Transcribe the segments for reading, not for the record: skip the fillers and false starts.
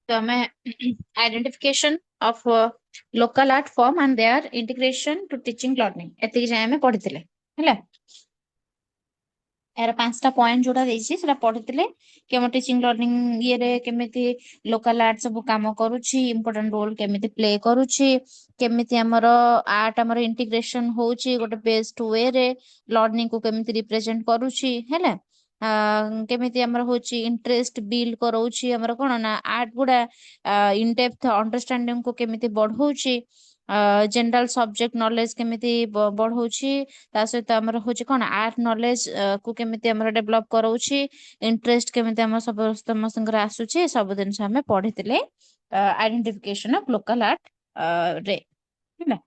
तो हमें identification of local art form and their integration to teaching learning एतिक जाय हमें पढ़िथिले हैला यार पांचटा पॉइंट जोड़ा देछि सेटा पढ़िथिले कि हम टीचिंग लर्निंग ये रे केमिति लोकल आर्ट सब काम करूछि इंपोर्टेंट रोल केमिति प्ले करूछि केमिति हमर आर्ट हमर इंटीग्रेशन होछि गोटे बेस्ट वे रे लर्निंग को केमिति रिप्रेजेंट करूछि हैला केमिति हमर होछि इंटरेस्ट बिल्ड करौछि हमर कोन ना आर्ट गुडा इन डेप्थ अंडरस्टैंडिंग को केमिति बढ़ौछि जनरल सब्जेक्ट नॉलेज केमिति बढ़ौछि ता सहित हमर होछि कोन आर्ट नॉलेज को केमिति हमर डेवलप करौछि इंटरेस्ट केमिति हमर सब समस्त आसुछि सब दिन हमें पढ़िथिले आइडेंटिफिकेशन ऑफ लोकल आर्ट रे हैला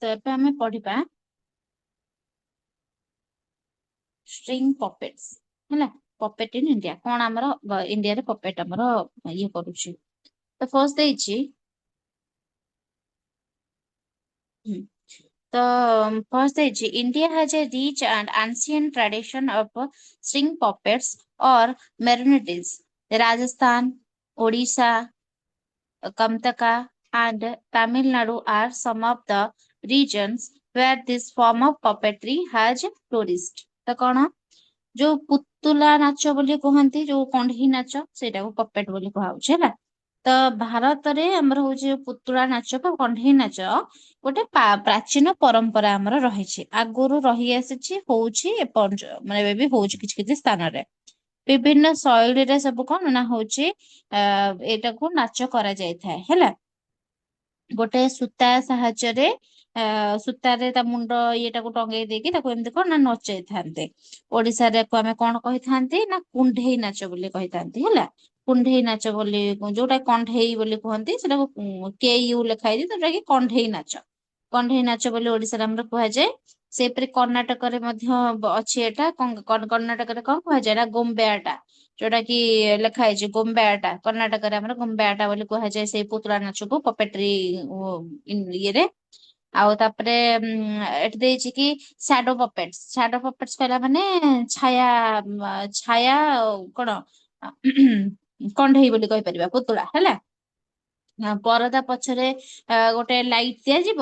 तो ଏବେ ଆମେ ପଢିବା string puppets ହେଲା puppet in India କଣ ଆମର ଇଣ୍ଡିଆରେ puppet ଆମର ଇଏ କରୁଛି ତ ଫର୍ଷ୍ଟ ଦେଇଛି ହୁଁ, ତ first ଦେଇଛି India has a rich and ancient tradition of string puppets or marionettes. Rajasthan, Odisha, Kamtaka, and Tamil Nadu are some of the regions where this form of puppetry has flourished. ତ କଣ ଯୋଉ ପୁତୁଲା ନାଚ ବୋଲି କୁହନ୍ତି ଯୋଉ କଣ୍ଢେଇ ନାଚ ସେଇଟାକୁ ପପେଟ ବୋଲି କୁହାହଉଛି ହେଲା ତ ଭାରତରେ ଆମର ହଉଛି ଯୋଉ ପୁତୁଳା ନାଚ ବା କଣ୍ଢେଇ ନାଚ ଗୋଟେ ପ୍ରାଚୀନ ପରମ୍ପରା ଆମର ରହିଛି ଆଗରୁ ରହି ଆସିଛି ହଉଛି ମାନେ ଏବେ ବି ହଉଛି କିଛି କିଛି ସ୍ଥାନରେ ବିଭିନ୍ନ ଶୈଳୀରେ ସବୁ କଣ ନା ହଉଛି ଏଇଟାକୁ ନାଚ କରାଯାଇଥାଏ ହେଲା ଗୋଟେ ସୂତା ସାହାଯ୍ୟରେ ସୂତାରେ ତା ମୁଣ୍ଡ ଇଏଟାକୁ ଟଙ୍ଗେଇ ଦେଇକି ତାକୁ ଏମିତି କଣ ନା ନଚେଇଥାନ୍ତେ ଓଡିଶାରେ ଆକୁ ଆମେ କଣ କହିଥାନ୍ତି ନା କୁଣ୍ଢେଇ ନାଚ ବୋଲି କହିଥାନ୍ତି ହେଲା କୁଣ୍ଢେଇ ନାଚ ବୋଲି ଯୋଉଟା କଣ୍ଢେଇ ବୋଲି କୁହନ୍ତି ସେଟାକୁ KU ଲେଖା ହେଇଛି ଯୋଉଟା କି କଣ୍ଢେଇ ନାଚ କଣ୍ଢେଇ ନାଚ ବୋଲି ଓଡିଶାରେ ଆମର କୁହାଯାଏ ସେପରି କର୍ଣ୍ଣାଟକରେ ମଧ୍ୟ ଅଛି ଏଟା କର୍ଣ୍ଣାଟକରେ କଣ କୁହାଯାଏ ନା ଗୋମ୍ବେଆଟା ଯୋଉଟା କି ଲେଖା ହେଇଛି ଗୋମ୍ବେଆଟା କର୍ଣ୍ଣାଟକରେ ଆମର ଗୋମ୍ବେଆଟା ବୋଲି କୁହାଯାଏ ସେଇ ପୁତୁଳା ନାଚକୁ ପପେଟ୍ରି ଇଏରେ ଆଉ ତାପରେ ଏଠି ଦେଇଛି କି ସାଡୋ ପପେଟ୍ସ କହିଲା ମାନେ ଛାୟା ଛାୟା କଣ କଣ୍ଢେଇ ବୋଲି କହିପାରିବା ପୁତୁଳା ହେଲା ପରଦା ପଛରେ ଗୋଟେ ଲାଇଟ୍ ଦିଆଯିବ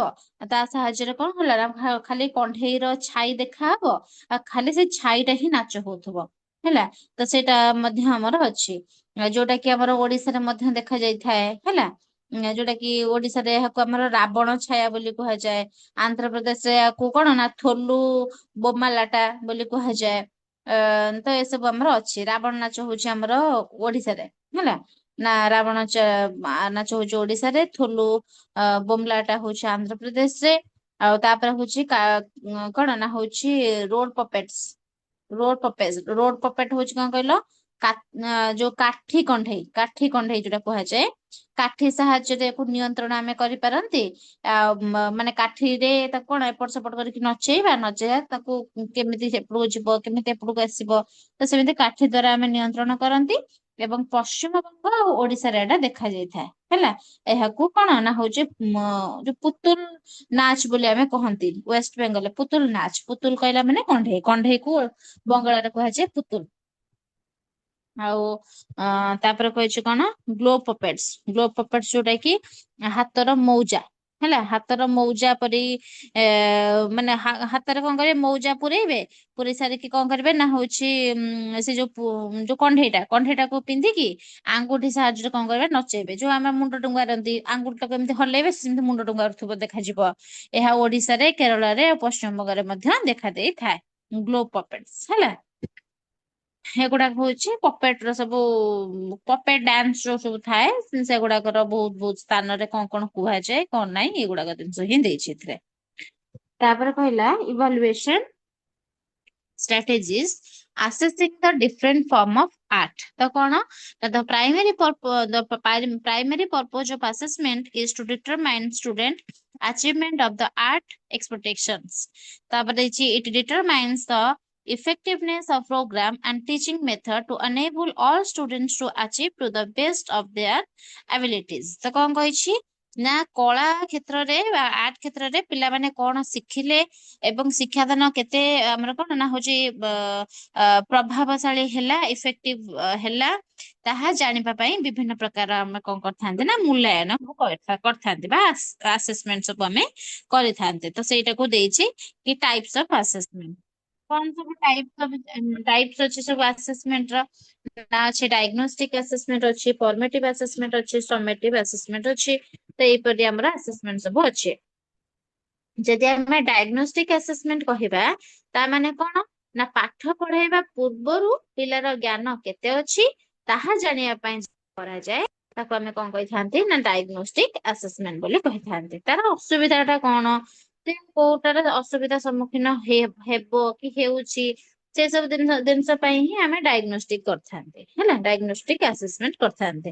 ତା ସାହାଯ୍ୟରେ କଣ ହେଲା ନା ଖାଲି କଣ୍ଢେଇର ଛାଇ ଦେଖାହବ ଆଉ ଖାଲି ସେ ଛାଇଟା ହିଁ ନାଚ ହଉଥିବ ହେଲା ତ ସେଇଟା ମଧ୍ୟ ଆମର ଅଛି ଯୋଉଟା କି ଆମର ଓଡିଶାରେ ମଧ୍ୟ ଦେଖା ଯାଇଥାଏ ହେଲା ଯୋଉଟା କି ଓଡିଶାରେ ଏହାକୁ ଆମର ରାବଣ ଛାୟା ବୋଲି କୁହାଯାଏ ଆନ୍ଧ୍ରପ୍ରଦେଶରେ ଏହାକୁ କଣ ନା ଥୋଲୁ ବୋମାଲାଟା ବୋଲି କୁହାଯାଏ ତ ଏସବୁ ଆମର ଅଛି ରାବଣ ନାଚ ହଉଛି ଆମର ଓଡିଶାରେ ହେଲା ନା ନାଚ ହଉଛି ଓଡିଶାରେ ଥୋଲୁ ବୋମଲାଟା ହଉଛି ଆନ୍ଧ୍ରପ୍ରଦେଶରେ ଆଉ ତାପରେ ହଉଛି କଣ ନା ହଉଛି ରୋଡ ପପେଟ ହଉଛି କଣ କହିଲ ଯୋଉ କାଠି କଣ୍ଢେଇ ଯୋଉଟା କୁହାଯାଏ କାଠି ସାହାଯ୍ୟରେ ୟାକୁ ନିୟନ୍ତ୍ରଣ ଆମେ କରିପାରନ୍ତି ଆଉ ମାନେ କାଠିରେ ତାକୁ କଣ ଏପଟ ସେପଟ କରିକି ନଚେଇବା ତାକୁ କେମିତି ସେପଟକୁ ଯିବ କେମିତି ଏପଟକୁ ଆସିବ ତ ସେମିତି କାଠି ଦ୍ଵାରା ଆମେ ନିୟନ୍ତ୍ରଣ କରନ୍ତି ଏବଂ ପଶ୍ଚିମବଙ୍ଗ ଆଉ ଓଡିଶାରେ ଏଟା ଦେଖାଯାଇଥାଏ ହେଲା ଏହାକୁ କଣ ନା ହଉଛି ଯୋଉ ପୁତୁଲ ନାଚ ବୋଲି ଆମେ କହନ୍ତି ୱେଷ୍ଟ ବେଙ୍ଗଲରେ ପୁତୁଲ କହିଲା ମାନେ କଣ୍ଢେଇକୁ ବଙ୍ଗଳାରେ କୁହାଯାଏ ପୁତୁଲ ଆଉ ତାପରେ କହିଛି କଣ ଗ୍ଲୋବ ପପେଟ୍ସ ଯୋଉଟା କି ହାତର ମୌଜା ହେଲା ହାତର ମୌଜା ପରି ମାନେ ହାତରେ କଣ କରିବେ ମୌଜା ପୁରେଇ ସାରିକି କଣ କରିବେ ନା ହଉଛି ସେ ଯୋଉ କଣ୍ଢେଇଟାକୁ ପିନ୍ଧିକି ଆଙ୍ଗୁଠି ସାହାଯ୍ୟରେ କଣ କରିବେ ନଚେଇବେ ଯୋଉ ଆମେ ମୁଣ୍ଡ ଟୁଙ୍ଗାରନ୍ତି ଆଙ୍ଗୁଠିଟାକୁ ଏମିତି ହଲେଇବେ ସେମିତି ମୁଣ୍ଡ ଟୁଙ୍ଗାରୁଥିବ ଦେଖାଯିବ ଏହା ଓଡିଶାରେ କେରଳରେ ଆଉ ପଶ୍ଚିମବଙ୍ଗରେ ମଧ୍ୟ ଦେଖା ଦେଇଥାଏ ଗ୍ଲୋବ ପପେଟ୍ସ ହେଲା ଏଗୁଡାକ ହଉଛି ପପେଟ ର ସବୁ ପପେଟ ଡ୍ୟାନ୍ସ ଯୋଉ ସବୁ ଥାଏ ସେଗୁଡାକର ବହୁତ ବହୁତ ସ୍ଥାନରେ କଣ କଣ କୁହାଯାଏ କଣ ନାହିଁ ଏଗୁଡାକ ଜିନିଷ ହିଁ ଦେଇଛି ଏଥିରେ ତାପରେ କହିଲା evaluation strategies assessing the different form of art ତ କଣ the primary purpose of assessment is to determine student achievement of the art expectations ତାପରେ ଦେଇଛି it determines the effectiveness of program and teaching method to enable all students to achieve to the best of their abilities ତ କଣ କହିଛି ନା କଳା କ୍ଷେତ୍ରରେ ବା art କ୍ଷେତ୍ରରେ ପିଲାମାନେ କଣ ଶିଖିଲେ ଏବଂ ଶିକ୍ଷାଦାନ କେତେ ଆମର କଣ ନା ହଉଛି ପ୍ରଭାବଶାଳୀ ହେଲା, ଇଫେକ୍ଟିଭ ହେଲା, ତାହା ଜାଣିବା ପାଇଁ ବିଭିନ୍ନ ପ୍ରକାର ଆମେ କଣ କରିଥାନ୍ତି ନା ମୂଲ୍ୟାୟନ କରିଥାନ୍ତି ବା ଆସେସମେଣ୍ଟ ସବୁ ଆମେ କରିଥାନ୍ତି। ତ ସେଇଟାକୁ ଦେଇଛି କି ଟାଇପ୍ସ ଅଫ ଆସେସମେଣ୍ଟ। କଣ ସବୁ ଟାଇପ୍ସ ଅଛି ସବୁ ଆସେସମେଣ୍ଟ ର? ନା ଅଛି ଡାଇଗ୍ନୋଷ୍ଟିକ ଆସେସମେଣ୍ଟ ଅଛି, ଫର୍ମେଟିଭ ଆସେସମେଣ୍ଟ ଅଛି, ସमेଟିଭ ଆସେସମେଣ୍ଟ ଅଛି। ତ ଏଇପରି ଆମର ଆସେସମେଣ୍ଟ ସବୁ ଅଛି। ଯଦି ଆମେ ଡାଇଗ୍ନୋଷ୍ଟିକ ଆସେସମେଣ୍ଟ କହିବା, ତା ମାନେ କଣ ନା ପାଠ ପଢେଇବା ପୂର୍ବରୁ ପିଲାର ଜ୍ଞାନ କେତେ ଅଛି ତାହା ଜାଣିବା ପାଇଁ କରାଯାଏ, ତାକୁ ଆମେ କଣ କହିଥାନ୍ତି ନା ଡାଇଗ୍ନୋଷ୍ଟିକ ଆସେସମେଣ୍ଟ ବୋଲି କହିଥାନ୍ତି। ତାର ଅସୁବିଧା ଟା କଣ, ସେ କୋଉଟାର ଅସୁବିଧା ସମ୍ମୁଖୀନ ହେବ କି ହେଉଛି, ସେ ସବୁ ଜିନିଷ ପାଇଁ ହିଁ ଆମେ ଡାଇଗ୍ନୋଷ୍ଟିକ କରିଥାନ୍ତି ହେଲା, ଡାଇଗ୍ନୋଷ୍ଟିକ ଆସେସମେଣ୍ଟ କରିଥାନ୍ତି।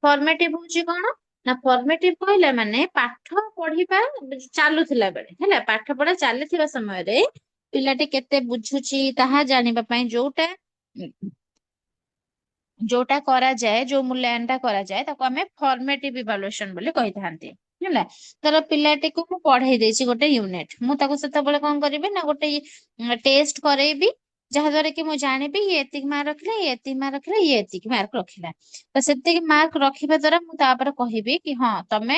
ଫର୍ମେଟିଭ ହଉଛି କଣ ନା ଫର୍ମେଟିଭ କହିଲା ମାନେ ପାଠ ପଢିବା ଚାଲୁଥିଲା ବେଳେ ହେଲା, ପାଠ ପଢା ଚାଲିଥିବା ସମୟରେ ପିଲାଟି କେତେ ବୁଝୁଛି ତାହା ଜାଣିବା ପାଇଁ ଯୋଉଟା କରାଯାଏ, ଯୋଉ ମୂଲ୍ୟାୟନ ଟା କରାଯାଏ ତାକୁ ଆମେ ଫର୍ମେଟିଭ ଇଭାଲୁଏସନ ବୋଲି କହିଥାନ୍ତି ହେଲା। ଧର ପିଲାଟିକୁ ମୁଁ ପଢେଇ ଦେଇଛି ଗୋଟେ ୟୁନିଟ, ମୁଁ ତାକୁ ସେତେବେଳେ କଣ କରିବି ନା ଗୋଟେ ଟେଷ୍ଟ କରେଇବି, ଯାହା ଦ୍ୱାରା କି ମୁଁ ଜାଣିବି ଇଏ ଏତିକି ମାର୍କ ରଖିଲା, ଇଏ ଏତିକି ମାର୍କ ରଖିଲା, ଇଏ ଏତିକି ମାର୍କ ରଖିଲା। ତ ସେତିକି ମାର୍କ ରଖିବା ଦ୍ୱାରା ମୁଁ ତାପରେ କହିବି କି ହଁ ତମେ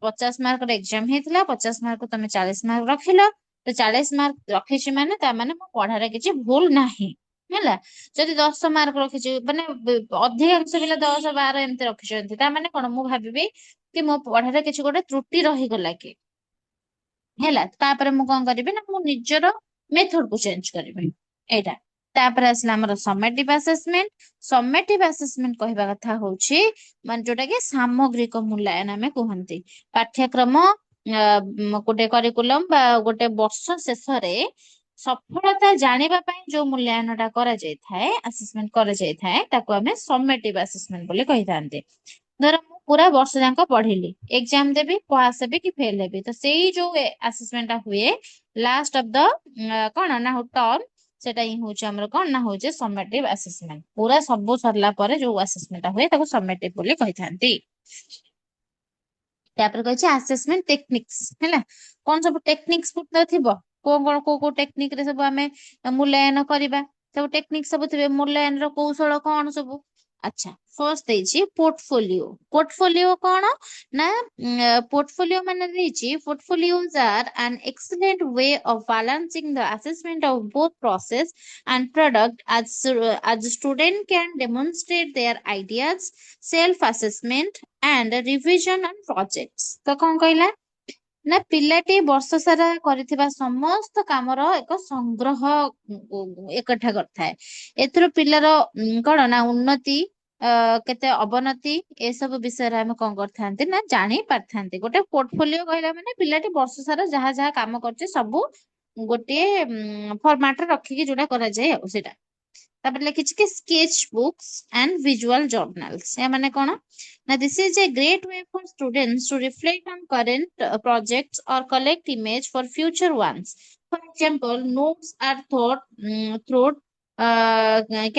50 ମାର୍କର ଏକ୍ଜାମ ହେଇଥିଲା, 50 ମାର୍କ ତମେ 40 ମାର୍କ ରଖିଲ, ତ 40 ମାର୍କ ରଖିଛି ମାନେ ତା ମାନେ ମୋ ପଢାରେ କିଛି ଭୁଲ ନାହିଁ ହେଲା। ଯଦି 10 ମାର୍କ ରଖିଛି ମାନେ ଅଧିକାଂଶ ପିଲା 10, 12 ଏମିତି ରଖିଛନ୍ତି, ତା ମାନେ କଣ ମୁଁ ଭାବିବି କି ମୋ ପଢାରେ କିଛି ଗୋଟେ ତ୍ରୁଟି ରହିଗଲା କି ହେଲା। ତାପରେ ମୁଁ କଣ କରିବି ନା ମୁଁ ନିଜର ମେଥଡ କୁ ଚେଞ୍ଜ କରିବି ଏଇଟା। ତାପରେ ଆସିଲା ଆମର ସमेଟିଭ ଆସେସମେଣ୍ଟ। ସମେଟିଭ ଆସେସମେଣ୍ଟ କହିବା କଥା ହଉଛି ମାନେ ଯୋଉଟା କି ସାମଗ୍ରିକ ମୂଲ୍ୟାୟନ ଆମେ କୁହନ୍ତି। ପାଠ୍ୟକ୍ରମ ଗୋଟେ କରିକୁଲମ ବା ଗୋଟେ ବର୍ଷ ଶେଷରେ ସଫଳତା ଜାଣିବା ପାଇଁ ଯୋଉ ମୂଲ୍ୟାୟନ ଟା କରାଯାଇଥାଏ, ଆସେସମେଣ୍ଟ କରାଯାଇଥାଏ, ତାକୁ ଆମେ ସମେଟିଭ ଆସେସମେଣ୍ଟ ବୋଲି କହିଥାନ୍ତି। ଧର ମୁଁ ପୁରା ବର୍ଷ ଯାକ ପଢିଲି, ଏକ୍ଜାମ ଦେବି, ପାସ୍ ହେବି କି ଫେଲ ହେବି, ତ ସେଇ ଯୋଉ ଆସେସମେଣ୍ଟ ଟା ହୁଏ ଲାଷ୍ଟ ଅଫ ଦ କଣ ନା ଟର୍ମ, ସେଟା ହିଁ ହଉଛି ଆମର କଣ ନା ହଉଛି ସମେଟିଭ ଆସେସମେଣ୍ଟ। ପୁରା ସବୁ ସରିଲା ପରେ ଯୋଉ ଆସେସମେଣ୍ଟ ହୁଏ ତାକୁ ସମେଟିଭ ବୋଲି କହିଥାନ୍ତି। ତାପରେ କହିଛି ଆସେସମେଣ୍ଟ ଟେକ୍ନିକ୍ସ ହେଲା। କଣ ସବୁ ଟେକ୍ନିକ୍ସ ଥିବ, କୋଉ ଟେକ୍ନିକ ରେ ସବୁ ଆମେ ମୂଲ୍ୟାୟନ କରିବା, ସବୁ ଟେକ୍ନିକ ସବୁ ଥିବେ, ମୂଲ୍ୟାୟନ ର କୌଶଳ କଣ ସବୁ। ଆଚ୍ଛା, ଫର୍ଷ୍ଟ ଦେଇଛି ପୋର୍ଟଫୋଲିଓ। ପୋର୍ଟଫୋଲିଓ କଣ ନା ପୋର୍ଟଫୋଲିଓ ମାନେ ଦେଇଛି portfolios are an excellent way of balancing the assessment of both process and product, as student can demonstrate their ideas, self assessment and revision on projects। ତ କଣ କହିଲା ନା ପିଲାଟି ବର୍ଷ ସାରା କରିଥିବା ସମସ୍ତ କାମର ଏକ ସଂଗ୍ରହ ଏକଠା କରିଥାଏ। ଏଥିରୁ ପିଲାର କଣ ନା ଉନ୍ନତି କେତେ ଅବନତି ଏସବୁ ବିଷୟରେ ଆମେ କଣ କରିଥାନ୍ତି ନା ଜାଣି ପାରିଥାନ୍ତି। ଗୋଟେ ପୋର୍ଟଫୋଲିଓ କହିଲା ମାନେ ପିଲାଟି ବର୍ଷ ସାରା ଯାହା ଯାହା କାମ କରୁଛି ସବୁ ଗୋଟିଏ ଫର୍ମାଟରେ ରଖିକି ଯୋଉଟା କରାଯାଏ ଆଉ ସେଇଟା। ତାପରେ ଲେଖିଛି କି ସ୍କେଚ ବୁକ୍ସ ଆଣ୍ଡ ଭିଜୁଆଲ ଜର୍ନାଲସ, ଏହା ମାନେ କଣ ନା this is a great way for students to reflect on current projects or collect image for future ones. For example, notes are thought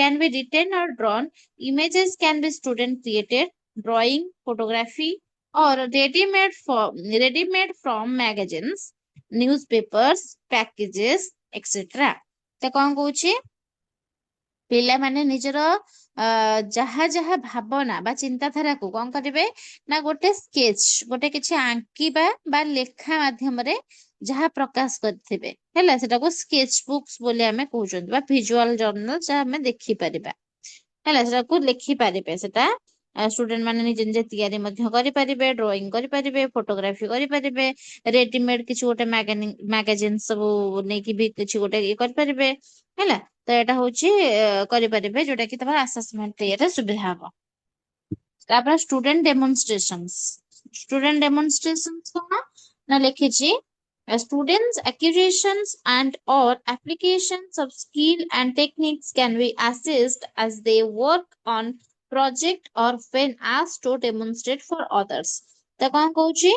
can be written or drawn. Images can be student created, drawing, photography, or ready-made from magazines, newspapers, packages, etc. ତ କଣ କହୁଛି ପିଲାମାନେ ନିଜର ଯାହା ଯାହା ଭାବନା ବା ଚିନ୍ତାଧାରାକୁ କଣ କରିବେ ନା ଗୋଟେ ସ୍କେଚ, ଗୋଟେ କିଛି ଆଙ୍କିବା ବା ଲେଖା ମାଧ୍ୟମରେ ଯାହା ପ୍ରକାଶ କରିଥିବେ ହେଲା, ସେଟାକୁ ସ୍କେଚ ବୁକ୍ସ ବୋଲି ଆମେ କହୁଛନ୍ତି ବା ଭିଜୁଆଲ ଜର୍ନାଲ ଯାହା ଆମେ ଦେଖିପାରିବା ହେଲା, ସେଟାକୁ ଲେଖିପାରିବେ। ସେଟା ଷ୍ଟୁଡେଣ୍ଟ ମାନେ ନିଜେ ନିଜେ ତିଆରି ମଧ୍ୟ କରିପାରିବେ, ଡ୍ରଇଂ କରିପାରିବେ, ଫଟୋଗ୍ରାଫି କରିପାରିବେ, ରେଡିମେଡ କିଛି ଗୋଟେ ମାଗାଜିନ୍ ସବୁ ନେଇକି ବି କିଛି ଗୋଟେ ଇଏ କରିପାରିବେ ହେଲା। ତ ଏଇଟା ହଉଛି କରିପାରିବେ ଯୋଉଟା କି ତମର ଆସେସମେଣ୍ଟ ଇଏରେ ସୁବିଧା ହବ। ତାପରେ ଷ୍ଟୁଡେଣ୍ଟ ଡେମନଷ୍ଟ୍ରେସନ କଣ ନା ଲେଖିଛି students acquisitions and or applications of skill and techniques can be assessed as they work on project or when asked to demonstrate for others। ତ କଣ କହୁଛି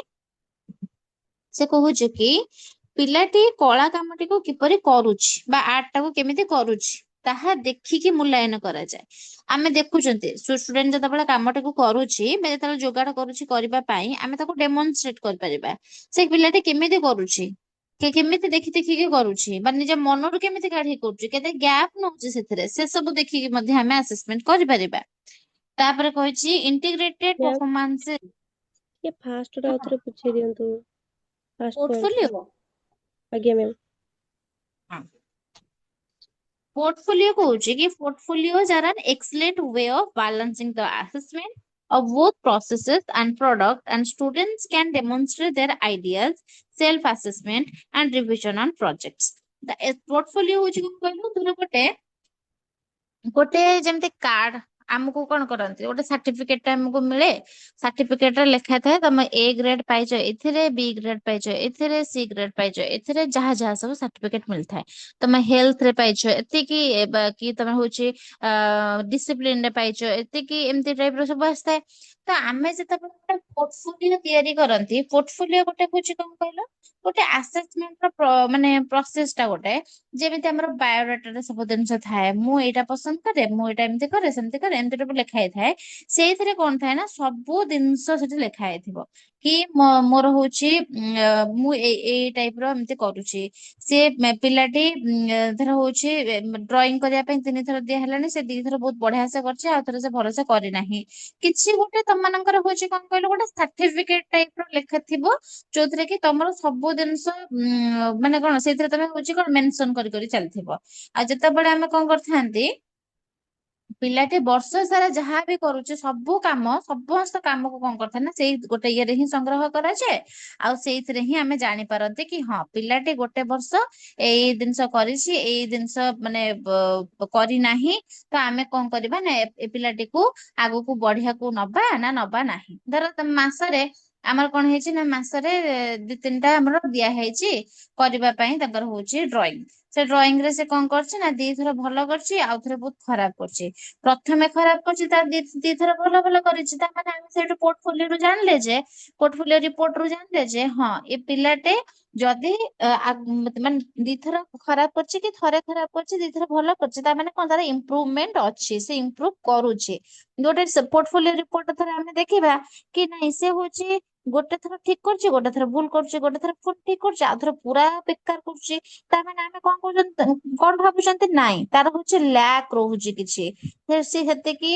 ସେ କହୁଛି କି ପିଲାଟି କଳା କାମଟିକୁ କିପରି କରୁଛି ବା ଆର୍ଟ ଟାକୁ କେମିତି କରୁଛି ତାହା ଦେଖିକି ମୂଲ୍ୟାୟନ କରାଯାଏ। ଆମେ ଦେଖୁଛନ୍ତି ଷ୍ଟୁଡେଣ୍ଟ ଯେତେବେଳେ କାମଟାକୁ କରୁଛି ବା ଯେତେବେଳେ ଯୋଗାଡ଼ କରୁଛି କରିବା ପାଇଁ ଆମେ ତାକୁ ଡେମନଷ୍ଟ୍ରେଟ କରିପାରିବା ସେ ପିଲାଟି କେମିତି କରୁଛି, କେମିତି ଦେଖି ଦେଖିକି କରୁଛି ବା ନିଜ ମନରୁ କେମିତି କାଢିକି କରୁଛି, କେତେ ଗ୍ୟାପ ନଉଛି ସେଥିରେ, ସେ ସବୁ ଦେଖିକି ମଧ୍ୟ ଆମେ ଆସେସମେଣ୍ଟ କରିପାରିବା। ତାପରେ କହିଛି ଇଣ୍ଟିଗ୍ରେଟେଡ ମ୍ୟାମ୍ ପରଫମାନ୍ସ ଟିକେ ଫାଷ୍ଟଟା ଆଉଥରେ ବୁଝେଇ ଦିଅନ୍ତୁ, ଫାଷ୍ଟ ପଏଣ୍ଟଟା। ପୋର୍ଟଫୋଲିଓ। ଆଜ୍ଞା ମ୍ୟାମ୍। पोर्टफोलियो कହୁଛି कि portfolios are an excellent way of balancing the assessment of both processes and product, and students can demonstrate their ideas, self assessment and revision on projects. The portfolio ହଉଛି କଣ କହିଲୁ, ଧର ଗୋଟେ ଯେମିତି card ଆମକୁ କଣ କରନ୍ତି, ଗୋଟେ ସାର୍ଟିଫିକେଟ ଟା ଆମକୁ ମିଳେ, ସାର୍ଟିଫିକେଟ ରେ ଲେଖା ଥାଏ ତମେ ଏ ଗ୍ରେଡ ପାଇଛ ଏଥିରେ, ବି ଗ୍ରେଡ ପାଇଛ ଏଥିରେ, ସି ଗ୍ରେଡ ପାଇଛ ଏଥିରେ, ଯାହା ଯାହା ସବୁ ସାର୍ଟିଫିକେଟ ମିଳିଥାଏ। ତମେ ହେଲ୍ଥ ରେ ପାଇଛ ଏତିକି, କି ତମେ ହଉଛି ଡିସିପ୍ଲିନ ରେ ପାଇଛ ଏତିକି, ଏମିତି ଟାଇପ ର ସବୁ ଆସିଥାଏ। ତ ଆମେ ଯେତେବେଳେ ଗୋଟେ ପୋର୍ଟଫୋଲିଓ ତିଆରି କରନ୍ତି, ପୋର୍ଟଫୋଲିଓ ଗୋଟେ ହଉଛି କଣ କହିଲ, ଗୋଟେ ଆସେସମେଣ୍ଟ ର ମାନେ ପ୍ରୋସେସ ଟା ଗୋଟେ, ଯେମିତି ଆମର ବାୟୋଡାଟାରେ ସବୁ ଜିନିଷ ଥାଏ, ମୁଁ ଏଇଟା ପସନ୍ଦ କରେ, ମୁଁ ଏଇଟା ଏମିତି କରେ ସେମିତି କରେ, ଏମିତି ସବୁ ଲେଖା ହେଇଥାଏ। ସେଇଥିରେ କଣ ଥାଏ ନା, ସବୁ ଜିନିଷ ସେଠି ଲେଖା ହେଇଥିବ କି ମୋର ହଉଛି ମୁଁ ଏଇ ଟାଇପ ର ଏମିତି କରୁଛି। ସେ ପିଲାଟି ଧର ହଉଛି ଡ୍ରଇଂ କରିବା ପାଇଁ 3 ଥର ଦିଆ ହେଲାଣି, ସେ 2 ଥର ବହୁତ ବଢିଆ ସେ କରିଛି, ଆଉ ଥରେ ସେ ଭଲସେ କରିନାହିଁ। କିଛି ଗୋଟେ ତମମାନଙ୍କର ହଉଛି କଣ କହିଲ, ଗୋଟେ ସାର୍ଟିଫିକେଟ ଟାଇପ ର ଲେଖା ଥିବ, ଯୋଉଥିରେ କି ତମର ସବୁ ଜିନିଷ ମାନେ କଣ ସେଇଥିରେ ତମେ ହଉଛି କଣ ମେନସନ କରି କରି ଚାଲିଥିବ। ଆଉ ଯେତେବେଳେ ଆମେ କଣ କରିଥାନ୍ତି, ପିଲାଟି ବର୍ଷ ସାରା ଯାହା ବି କରୁଛି ସବୁ କାମ, ସମସ୍ତ କାମକୁ କଣ କରିଥାଏ ନା ସେଇ ଗୋଟେ ଇଏରେ ହିଁ ସଂଗ୍ରହ କରାଯାଏ। ଆଉ ସେଇଥିରେ ହିଁ ଆମେ ଜାଣିପାରନ୍ତି କି ହଁ ପିଲାଟି ଗୋଟେ ବର୍ଷ ଏଇ ଜିନିଷ କରିଛି, ଏଇ ଜିନିଷ ମାନେ କରିନାହିଁ, ତ ଆମେ କଣ କରିବା ନା ଏ ପିଲାଟିକୁ ଆଗକୁ ବଢିବାକୁ ନବା ନା ନବା ନାହିଁ। ଧର ମାସରେ ଆମର କଣ ହେଇଛି ନା, ମାସରେ 2-3ଟା ଆମର ଦିଆ ହେଇଛି କରିବା ପାଇଁ, ତାଙ୍କର ହଉଛି ଡ୍ରଇଂ। ସେ ଡ୍ରଇଂ ରେ ସେ କଣ କରୁଛି ନା 2 ଥର ଭଲ କରିଛି, ଆଉ ଥରେ ବହୁତ ଖରାପ କରୁଛି। ପ୍ରଥମେ ଖରାପ କରିଛି, ତାର 2-2 ଥର ଭଲ ଭଲ କରିଛି, ତାମାନେ ଆମେ ସେଇଠୁ ପୋର୍ଟଫୋଲିଓରୁ ଜାଣିଲେ ଯେ, ପୋର୍ଟଫୋଲିଓ ରିପୋର୍ଟ ରୁ ଜାଣିଲେ ଯେ ହଁ ଏ ପିଲାଟେ ଯଦି ମାନେ 2 ଥର ଖରାପ କରିଛି କି ଥରେ ଖରାପ କରିଛି 2 ଥର ଭଲ କରିଛି, ତା ମାନେ କଣ ତାର ଇମ୍ପ୍ରୁଭମେଣ୍ଟ ଅଛି, ସେ ଇମ୍ପ୍ରୁଭ କରୁଛି। ଗୋଟେ ପୋର୍ଟଫୋଲିଓ ରିପୋର୍ଟ ଥରେ ଆମେ ଦେଖିବା କି ନାଇଁ, ସେ ହଉଛି ଗୋଟେ ଥର ଠିକ କରୁଛି, ଗୋଟେ ଥର ଭୁଲ କରୁଛି, ଗୋଟେ ଥର ଠିକ କରୁଛି, ଆଉ ଥର ପୁରା ବେକାର କରୁଛି। ତାମାନେ ଆମେ କଣ କହୁଛନ୍ତି, କଣ ଭାବୁଛନ୍ତି, ନାଇଁ ତାର ହଉଛି ଲ୍ୟାକ ରହୁଛି କିଛି, ସେ ସେତିକି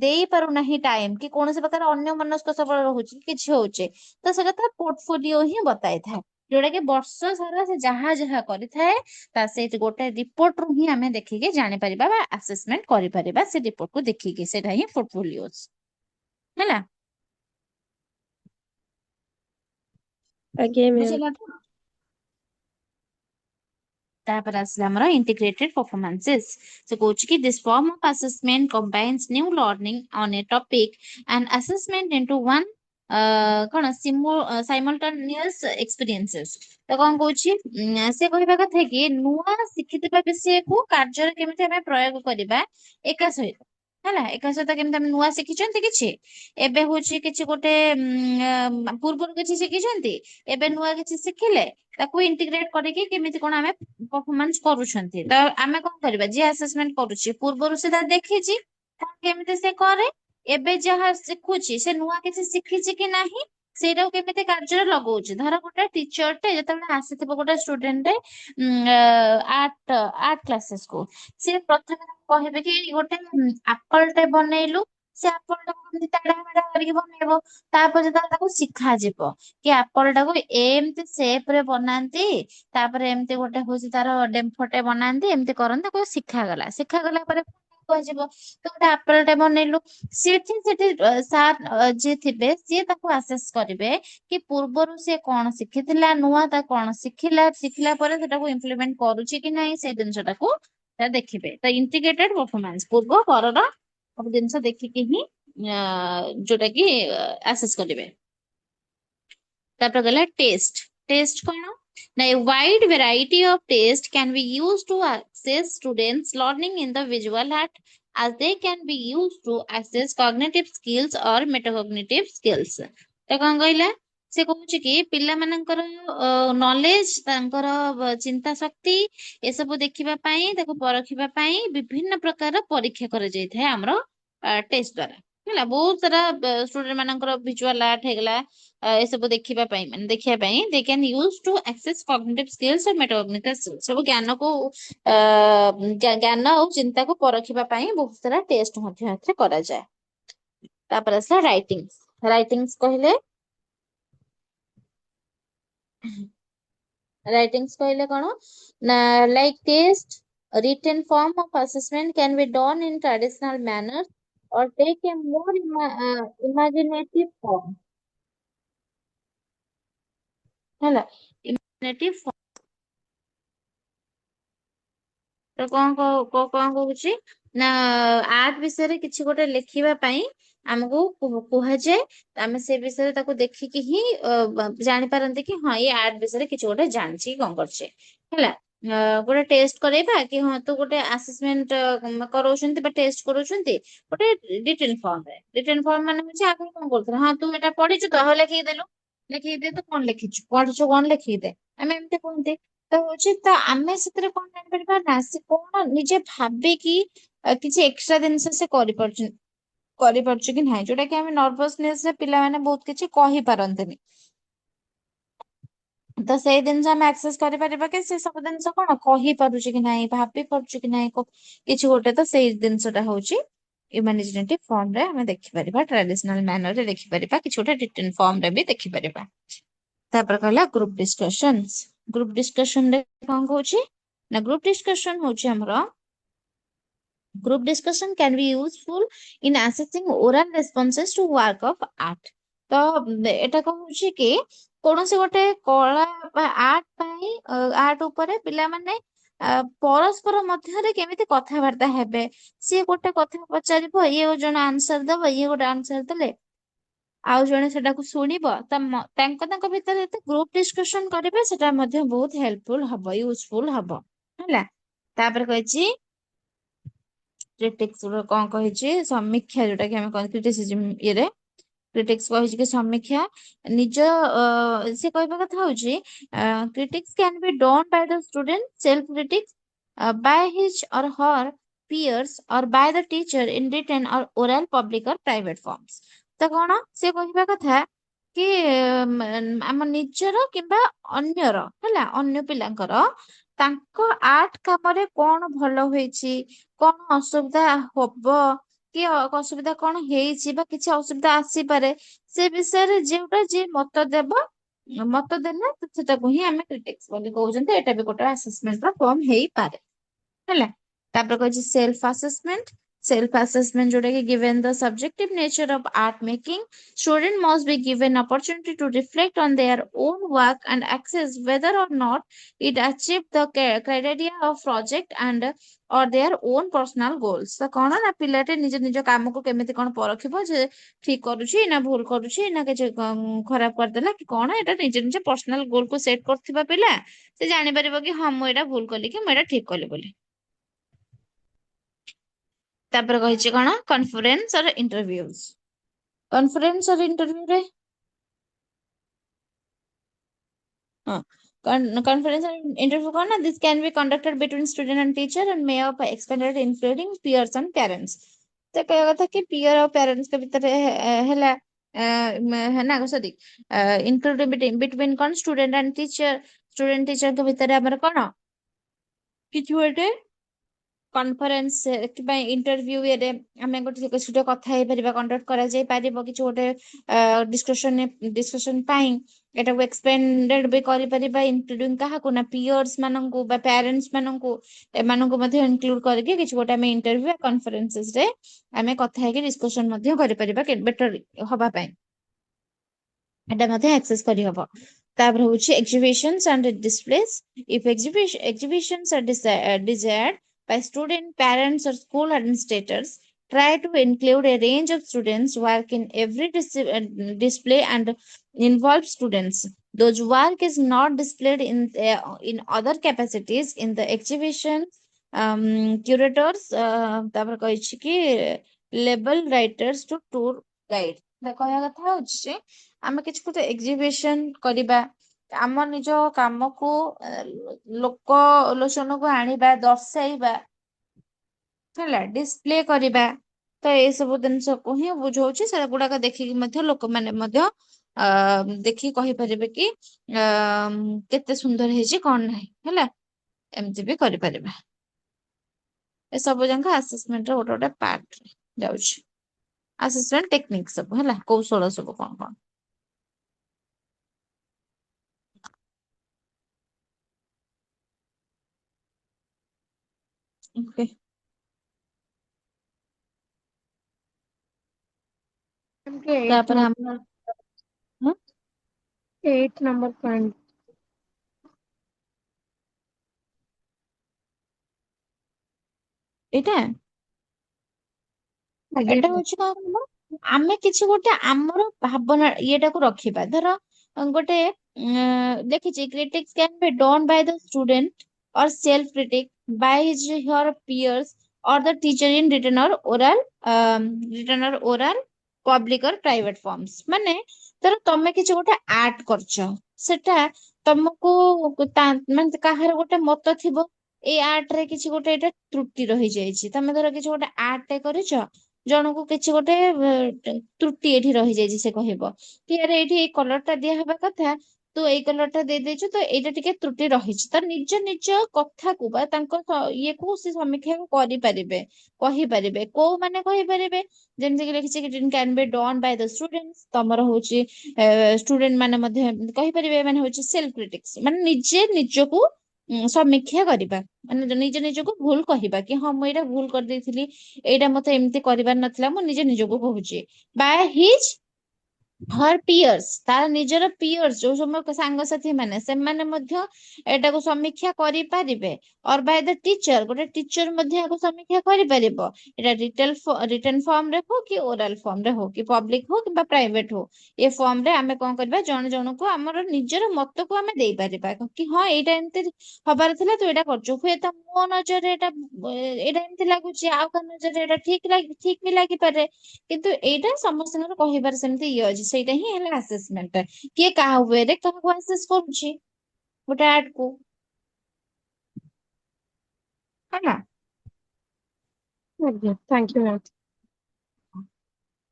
ଦେଇ ପାରୁନାହିଁ ଟାଇମ, କି କୌଣସି ପ୍ରକାର ଅନ୍ୟ ମନସ୍କ ସବୁବେଳେ ରହୁଛି, କିଛି ହଉଛି, ତ ସେଇଟା ତାର ପୋର୍ଟଫୋଲିଓ ହିଁ ବତାଇଥାଏ। ଯୋଉଟା କି ବର୍ଷ ସାରା ସେ ଯାହା ଯାହା କରିଥାଏ, ତା ସେଇ ଗୋଟେ ରିପୋର୍ଟ ରୁ ହିଁ ଆମେ ଦେଖିକି ଜାଣିପାରିବା ବା ଆସେସମେଣ୍ଟ କରିପାରିବା, ସେ ରିପୋର୍ଟକୁ ଦେଖିକି, ସେଇଟା ହିଁ ପୋର୍ଟଫୋଲିଓ ହେଲା। ଆଜ୍ଞା ମ୍ୟାମ୍। ବୁଝିଲା ତ? ତାପରେ ଆସିଲା ଆମର ଇଣ୍ଟିଗ୍ରେଟେଡ ପରଫର୍ମାନ୍ସେସ୍। ସେ କହୁଛି କି this form of assessment combines new learning on a topic and assessment into one କଣ ସାଇମultaneous ଏକ୍ସପିରିଏନ୍ସେସ୍। ତ କଣ କହୁଛି, ସେ କହିବା କଥା କି ନୂଆ ଶିଖିଥିବା ବିଷୟକୁ କାର୍ଯ୍ୟରେ କେମିତି ଆମେ ପ୍ରୟୋଗ କରିବା ଏକା ସହିତ, ହେଲା, ଏକା ସହିତ କେମିତି ଆମେ ନୂଆ ଶିଖିଛନ୍ତି କିଛି, ଏବେ ହଉଛି କିଛି ଗୋଟେ ପୂର୍ବରୁ କିଛି ଶିଖିଛନ୍ତି, ଏବେ ନୂଆ କିଛି ଶିଖିଲେ, ତାକୁ ଇଣ୍ଟିଗ୍ରେଟ କରିକି କେମିତି କଣ ଆମେ ପରଫର୍ମାନ୍ସ କରୁଛନ୍ତି। ତ ଆମେ କଣ କରିବା, ଯିଏ ଆସେସମେଣ୍ଟ କରୁଛି ପୂର୍ବରୁ ସେ ତାର ଦେଖିଛି କଣ କେମିତି ସେ କରେ, ଏବେ ଯାହା ଶିଖୁଛି ସେ ନୂଆ କିଛି ଶିଖିଛି କି ନାହିଁ, ସେଇଟାକୁ କେମିତି କାର୍ଯ୍ୟରେ ଲଗଉଛି। ଧର ଗୋଟେ ଟିଚରଟେ ଯେତେବେଳେ ଆସିଥିବ ଗୋଟେ ଷ୍ଟୁଡେଣ୍ଟ ଆର୍ଟ ଆର୍ଟ କ୍ଲାସେସ କୁ, ସେ ପ୍ରଥମେ କହିବେ କି ଗୋଟେ ଆପଲ ଟେ ବନେଇଲୁ, ସେ ଆପଲ ଟାକୁ କେମିତି ତେଢା ମେଢା କରିକି ବନେଇବ, ତାପରେ ଯେତେବେଳେ ତାକୁ ଶିଖାଯିବ କି ଆପଲ ଟାକୁ ଏମିତି ସେପ ରେ ବନାନ୍ତି, ତାପରେ ଏମିତି ଗୋଟେ ହଉଛି ତାର ଡେମ୍ଫଟେ ବନାନ୍ତି, ଏମିତି କରନ୍ତି, ତାକୁ ଶିଖାଗଲା, ଶିଖାଗଲା ପରେ କୁହାଯିବ ତ ଗୋଟେ ଆପଲ ଟେ ବନେଇଲୁ, ସେଠି ସାର୍ ଯିଏ ଥିବେ ସିଏ ତାକୁ ଆସେସ୍ କରିବେ କି ପୂର୍ବରୁ ସିଏ କଣ ଶିଖିଥିଲା, ନୂଆ ତା କଣ ଶିଖିଲା, ଶିଖିଲା ପରେ ସେଟାକୁ ଇମ୍ପ୍ଲିମେଣ୍ଟ କରୁଛି କି ନାହିଁ, ସେଇ ଜିନିଷଟାକୁ ଦେଖିବେ। ତ ଇଣ୍ଟିଗ୍ରେଟେଡ ପରଫର୍ମାନ୍ସ ପୂର୍ବ ପରର ସବୁ ଜିନିଷ ଦେଖିକି ହିଁ ଯୋଉଟା କି ଆସେସ୍ କରିବେ। ତାପରେ ଗଲା ଟେଷ୍ଟ। ଟେଷ୍ଟ କଣ ନା, a wide variety of test can be used to assess students learning in the visual art, as they can be used to assess cognitive skills or metacognitive skills। ତ କଣ କହିଲା, से कହୁଛି कि ପିଲାମାନଙ୍କର ନଲେଜ ତାଙ୍କର ଚିନ୍ତା ଶକ୍ତି ଏସବୁ ଦେଖିବା ପାଇଁ ତାକୁ ପରଖିବା ପାଇଁ ବିଭିନ୍ନ ପ୍ରକାର ପରୀକ୍ଷା କରାଯାଇଥାଏ ଆମର ଟେଷ୍ଟ ଦ୍ଵାରା ହେଲା। ବହୁତ ସାରା ଷ୍ଟୁଡେଣ୍ଟ ମାନଙ୍କର ଭିଜୁଆଲ ଆର୍ଟ ହେଇଗଲା ଏସବୁ ଦେଖିବା ପାଇଁ ମାନେ ଦେଖିବା ପାଇଁ they can use to access cognitive skills ଆଉ ମେଟାକଗ୍ନିଟିଭ ସ୍କିଲ୍ସ ସବୁ ଜ୍ଞାନକୁ ଜ୍ଞାନ ଆଉ ଚିନ୍ତାକୁ ପରଖିବା ପାଇଁ ବହୁତ ସାରା ଟେଷ୍ଟ ମଧ୍ୟ ଏଥିରେ କରାଯାଏ। ତାପରେ ଆସିଲା ରାଇଟିଂସ। ରାଇଟିଂସ କହିଲେ Writings କହିଲେ କଣ ନା like test written form of assessment can be done in traditional manner or take a more imaginative form ହେଲା। imaginative form ତ କଣ କହୁଛି ନା ଆର୍ଟ ବିଷୟରେ କିଛି ଗୋଟେ ଲେଖିବା ପାଇଁ ଆମକୁ କୁହାଯାଏ ଆମେ ସେ ବିଷୟରେ ତାକୁ ଦେଖିକି ହିଁ ଜାଣିପାରନ୍ତି କି ହଁ ଏଇ ଆର୍ଟ ବିଷୟରେ କିଛି ଗୋଟେ ଜାଣିଛି କଣ କରୁଛେ ହେଲା। ଗୋଟେ ଟେଷ୍ଟ କରେଇବା କି ହଁ ତୁ ଗୋଟେ ଆସେସମେଣ୍ଟ କରଉଛନ୍ତି ବା ଟେଷ୍ଟ କରଉଛନ୍ତି ଗୋଟେ ରିଟନ୍ ଫର୍ମରେ। ରିଟନ୍ ଫର୍ମ ମାନେ ହଉଛି ଆଗରୁ କଣ କରୁଥିଲେ ହଁ ତୁ ଏଇଟା ପଢିଛୁ ତ ହଁ ଲେଖିକି ଦେଲୁ ଲେଖିକି ଦେ ତୁ କଣ ଲେଖିଛୁ ପଢିଛୁ କଣ ଲେଖିକି ଦେ ଆମେ ଏମିତି କୁହନ୍ତି। ତ ହଉଛି ତ ଆମେ ସେଥିରେ କଣ ଜାଣିପାରିବା ନା ସେ କଣ ନିଜେ ଭାବିକି କିଛି ଏକ୍ସଟ୍ରା ଜିନିଷ ସେ କରିପାରୁଛୁ କି ନାହିଁ ଯୋଉଟା କି ଆମେ ନର୍ଭସନେସ ରେ ପିଲାମାନେ ବହୁତ କିଛି କହିପାରନ୍ତିନି। ତ ସେଇ ଜିନିଷ ଆମେ ଆକ୍ସେସ କରିପାରିବା କି ସେ ସବୁ ଜିନିଷ କଣ କହିପାରୁଛି କି ନାହିଁ ଭାବି ପାରୁଛି କି ନାହିଁ କିଛି ଗୋଟେ ତ ସେଇ ଜିନିଷଟା ହଉଛି ଇମାଜିନେଟିଭ ଫର୍ମ ରେ ଆମେ ଦେଖିପାରିବା ଟ୍ରାଡିସନାଲ ମ୍ୟାନର ରେ ଦେଖିପାରିବା କିଛି ଗୋଟେ ରିଟନ୍ ଫର୍ମ ରେ ବି ଦେଖିପାରିବା। ତାପରେ କହିଲା ଗ୍ରୁପ ଡିସ୍କସନ୍ସ। ଗ୍ରୁପ ଡିସ୍କସନ ରେ କଣ କହୁଛି ନା ଗ୍ରୁପ ଡିସ୍କସନ ହଉଛି ଆମର Group discussion can be useful in assessing oral responses to work of art। ତ ଏଟା କହୁଛି କି କୌଣସି ଗୋଟେ କଳା ବା ଆର୍ଟ ପାଇଁ ଆର୍ଟ ଉପରେ ପିଲାମାନେ ପରସ୍ପର ମଧ୍ୟରେ କେମିତି କଥାବାର୍ତ୍ତା ହେବେ। ସିଏ ଗୋଟେ କଥା ପଚାରିବ ଇଏ ଜଣେ ଆନ୍ସର ଦବ ଇଏ ଗୋଟେ ଆନ୍ସର ଦେଲେ ଆଉ ଜଣେ ସେଟାକୁ ଶୁଣିବ ତାଙ୍କ ଭିତରେ ଯେତେ ଗ୍ରୁପ ଡିସ୍କସନ କରିବେ ସେଟା ମଧ୍ୟ ବହୁତ ହେଲ୍ପଫୁଲ ହବ ୟୁଜଫୁଲ ହବ ହେଲା। ତାପରେ କହିଛି କ୍ରିଟିକ୍ସ ର କଣ କହିଛି ସମୀକ୍ଷା ଯୋଉଟା କି ଆମେ କ୍ରିଟିସିଜମ ଇଏରେ କ୍ରିଟିକ୍ସ କହିଛି କି ସମୀକ୍ଷା ନିଜ ସେ କହିବା କଥା ହଉଛି critics can be done by the student self critics by his or her peers or by the teacher in written or oral public or private forms। ତ କଣ ସେ କହିବା କଥା କି ଆମ ନିଜର କିମ୍ବା ଅନ୍ୟର ହେଲା ଅନ୍ୟ ପିଲାଙ୍କର ତାଙ୍କ ଆର୍ଟ କାମରେ କଣ ଭଲ ହେଇଛି କଣ ଅସୁବିଧା ହବ କି ଅସୁବିଧା କଣ ହେଇଛି ବା କିଛି ଅସୁବିଧା ଆସିପାରେ ସେ ବିଷୟରେ ଯୋଉଟା ଯିଏ ମତ ଦେଲେ ସେଟାକୁ ହିଁ ଆମେ କ୍ରିଟିକ୍ସ ବୋଲି କହୁଛନ୍ତି। ଏଇଟା ବି ଗୋଟେ ଆସେସମେଣ୍ଟ ର ଫର୍ମ ହେଇପାରେ ହେଲା। ତାପରେ କହିଛି ସେଲ୍ଫ ଆସେସମେଣ୍ଟ ଯୋଉଟା କି given the subjective nature of art making student must be given opportunity to reflect on their own work and assess whether or not it achieved the criteria of project and or their own personal goals। ତ କଣ ନା ପିଲାଟେ ନିଜ ନିଜ କାମକୁ କେମିତି କଣ ପରଖିବ ଯେ ଠିକ କରୁଛି ନା ଭୁଲ କରୁଛି ନା କିଛି ଖରାପ କରିଦେଲା କି କଣ ଏଇଟା ନିଜ ନିଜ ପର୍ସନାଲ ଗୋଲ କୁ ସେଟ କରୁଥିବା ପିଲା ସେ ଜାଣିପାରିବ କି ହଁ ମୁଁ ଏଇଟା ଭୁଲ କଲି କି ମୁଁ ଏଇଟା ଠିକ କଲି ବୋଲି। ତାପରେ କହିଛି କଣ କନଫରେନ୍ସ ଅର ଇଣ୍ଟରଭ୍ୟୁଜ। କନଫରେନ୍ସ ଅର ଇଣ୍ଟରଭ୍ୟୁରେ ହଁ conference interview କଣ ନା this can be conducted between student and teacher and may have expanded including peers and parents। ତ କହିବା କଥା କି ପିଅର ଆଉ ପ୍ୟାରେଣ୍ଟସ୍ଙ୍କ ଭିତରେ ହେଲା ନା ସରି ଇନକ୍ଲୁଡିଂ ବିଟୱିନ୍ କଣ ଷ୍ଟୁଡେଣ୍ଟ ଆଣ୍ଡ ଟିଚର ଷ୍ଟୁଡେଣ୍ଟ ଟିଚରଙ୍କ ଭିତରେ ଆମର କଣ କିଛି ଗୋଟେ କନଫରେନ୍ସ ପାଇଁ ଇଣ୍ଟରଭ୍ୟୁ ଇଏରେ ଆମେ ଗୋଟେ କଥା ହେଇପାରିବା କଣ୍ଡକ୍ଟ କରାଯାଇ ପାରିବ କିଛି ଗୋଟେ ଡିସ୍କସନ ପାଇଁ ଏଟାକୁ ଏକ୍ସପେଣ୍ଡେଡ ବି କରିପାରିବା ଇନକ୍ଲୁଡିଂ କାହାକୁ ନା ପିୟର୍ସ ମାନଙ୍କୁ ବା ପ୍ୟାରେଣ୍ଟସ ମାନଙ୍କୁ ଏମାନଙ୍କୁ ମଧ୍ୟ ଇନକ୍ଲୁଡ କରିକି କିଛି ଗୋଟେ ଆମେ ଇଣ୍ଟରଭ୍ୟୁ କନଫରେନ୍ସେସରେ ଆମେ କଥା ହେଇକି ଡିସ୍କସନ ମଧ୍ୟ କରିପାରିବା ବେଟର ହବା ପାଇଁ ଏଟା ମଧ୍ୟ ଆକ୍ସେସ କରିହବ। ତାପରେ ହଉଛି exhibitions and displays if exhibitions are desired by student parents or school administrators try to include a range of students work in every display and involve students those work is not displayed in other capacities in the exhibition curators ତାପରେ କହିଛି କି label writers to tour guide କହିବା କଥା ହଉଛି ଯେ ଆମେ କିଛି ଗୋଟେ ଏକ୍ଜିବିସନ କରିବା, ଆମ ନିଜ କାମକୁ ଲୋକ ଲୋଚନକୁ ଆଣିବା, ଦର୍ଶାଇବା, ହେଲା, ଡିସପ୍ଲେ କରିବା। ତ ଏଇ ସବୁ ଜିନିଷକୁ ହିଁ ବୁଝଉଛି, ସେଗୁଡାକ ଦେଖିକି ମଧ୍ୟ ଲୋକମାନେ ମଧ୍ୟ ଦେଖିକି କହିପାରିବେ କି କେତେ ସୁନ୍ଦର ହେଇଛି କଣ ନାହିଁ, ହେଲା, ଏମିତି ବି କରିପାରିବା। ଏସବୁ ଯାକ ଆସେସମେଣ୍ଟର ଗୋଟେ ଗୋଟେ ପାର୍ଟ ଯାଉଛି। ଆସେସମେଣ୍ଟ ଟେକ୍ନିକ ସବୁ, ହେଲା, କୌଶଳ ସବୁ କଣ କଣ। ଓକେ। ତାପରେ ଆମର 8 number point. ଏଇଟା ଆଜ୍ଞା ଏଟା ହଉଛି କଣ କହିଲ, ଆମେ କିଛି ଗୋଟେ ଆମର ଭାବନା ଇଏଟାକୁ ରଖିବା। ଧର ଗୋଟେ ଦେଖିଛି, critics can be done by the student or self critic by his her peers or the teacher in written or oral public or private forms। ମାନେ ଧର ତମେ କିଛି ଗୋଟେ ଆର୍ଟ କରିଛ, ସେଟା ତମକୁ ମାନେ କାହାର ଗୋଟେ ମତ ଥିବ, ଏଇ ଆର୍ଟ ରେ କିଛି ଗୋଟେ ଏଇଟା ତ୍ରୁଟି ରହିଯାଇଛି। ତମେ ଧର କିଛି ଗୋଟେ ଆର୍ଟ କରିଛ, ଜଣକୁ କିଛି ଗୋଟେ ତ୍ରୁଟି ଏଠି ରହିଯାଇଛି, ସେ କହିବ କି ଆରେ ଏଇଠି ଏଇ କଲର ଟା ଦିଆହବା କଥା, ତୁ ଏଇ କଲର ଟା ଦେଇଦେଇଛୁ, ତ ଏଇଟା ଟିକେ ତ୍ରୁଟି ରହିଛି। ତ ନିଜ ନିଜ କଥାକୁ ବା ତାଙ୍କ ଇଏକୁ ସେ ସମୀକ୍ଷା କରିପାରିବେ, କହିପାରିବେ। କୋଉମାନେ କହିପାରିବେ, ଯେମିତି କି ଲେଖିଛି କି can be Don Bai the students. ତମର ହଉଛି ଷ୍ଟୁଡେଣ୍ଟ ମାନେ ମଧ୍ୟ କହିପାରିବେ, ମାନେ ହଉଛି ସେଲ୍ଫ କ୍ରିଟିକ୍ସ, ମାନେ ନିଜେ ନିଜକୁ ସମୀକ୍ଷା କରିବା, ମାନେ ନିଜ ନିଜକୁ ଭୁଲ କହିବା କି ହଁ ମୁଁ ଏଇଟା ଭୁଲ କରିଦେଇଥିଲି, ଏଇଟା ମତେ ଏମିତି କରିବାର ନଥିଲା, ମୁଁ ନିଜେ ନିଜକୁ କହୁଛି। ବାୟ ହିଜ ହର ପିୟର୍ସ, ତାର ନିଜର ପିୟର୍ସ, ଯୋଉ ସବୁ ସାଙ୍ଗସାଥି ମାନେ, ସେମାନେ ମଧ୍ୟ ଏଟାକୁ ସମୀକ୍ଷା କରିପାରିବେ। ଅର୍ ବାଇ ଦ ଟିଚର, ଗୋଟେ ଟିଚର ମଧ୍ୟ ଏହାକୁ ସମୀକ୍ଷା କରିପାରିବ। ଏଟା ରିଟେନ ଫର୍ମ ରେ ହଉ କି ଓରାଲ ଫର୍ମ ରେ ହଉ, କି ପବ୍ଲିକ ହଉ କିମ୍ବା ପ୍ରାଇଭେଟ ହଉ, ଏ ଫର୍ମ ରେ ଆମେ କଣ କରିବା, ଜଣେ ଜଣଙ୍କୁ ଆମର ନିଜର ମତକୁ ଆମେ ଦେଇପାରିବା କି ହଁ ଏଇଟା ଏମିତି ହବାର ଥିଲା, ତୁ ଏଇଟା କରୁଛୁ। ହୁଏତ ମୋ ନଜରରେ ଏଇଟା ଏମିତି ଲାଗୁଛି, ଆଉ କାହା ନଜରରେ ଏଇଟା ଠିକ ବି ଲାଗିପାରେ, କିନ୍ତୁ ଏଇଟା ସମସ୍ତଙ୍କର କହିବାର ସେମିତି ଇଏ ଅଛି। ସେଇଟା ହିଁ ହେଲା ଆସେସମେଣ୍ଟ। କିଏ କାହା ୱେରେ କାହାକୁ ଆସେସ କରୁଛି ଗୋଟେ ଆର୍ଟ କୁ, ହେଲା। ଆଜ୍ଞା, ଥ୍ୟାଙ୍କ ୟୁ ମ୍ୟାମ୍।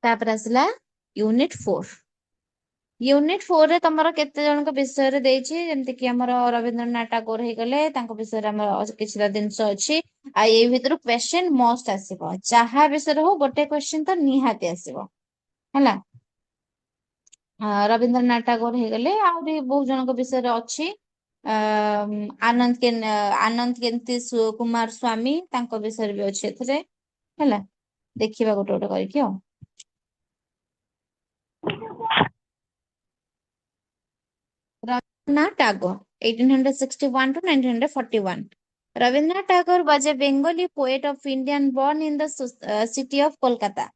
ତାପରେ ଆସିଲା ୟୁନିଟ 4। ୟୁନିଟ 4 ରେ ତମର କେତେ ଜଣଙ୍କ ବିଷୟରେ ଦେଇଛି, ଯେମିତି କି ଆମର ରବୀନ୍ଦ୍ରନାଥ ଟାଗୋର ହେଇଗଲେ, ତାଙ୍କ ବିଷୟରେ ଆମର କିଛିଟା ଜିନିଷ ଅଛି। ଆଉ ଏଇ ଭିତରୁ କ୍ୱେଶ୍ଚନ ମଷ୍ଟ ଆସିବ, ଯାହା ବିଷୟରେ ହଉ ଗୋଟେ କ୍ୱେଶ୍ଚନ ତ ନିହାତି ଆସିବ, ହେଲା। ରବୀନ୍ଦ୍ରନାଥ ଟାଗୋର ହେଇଗଲେ, ଆହୁରି ବହୁତ ଜଣଙ୍କ ବିଷୟରେ ଅଛି। ଆନନ୍ଦ କେନ୍ତି କୁମାର ସ୍ୱାମୀ, ତାଙ୍କ ବିଷୟରେ ବି ଅଛି ଏଥିରେ, ହେଲା। ଦେଖିବା ଗୋଟେ ଗୋଟେ କରିକି ଆଉ। Rabindranath Tagore, 1861 to 1941. Rabindranath Tagore was a Bengali poet of Indian born in the city of Kolkata।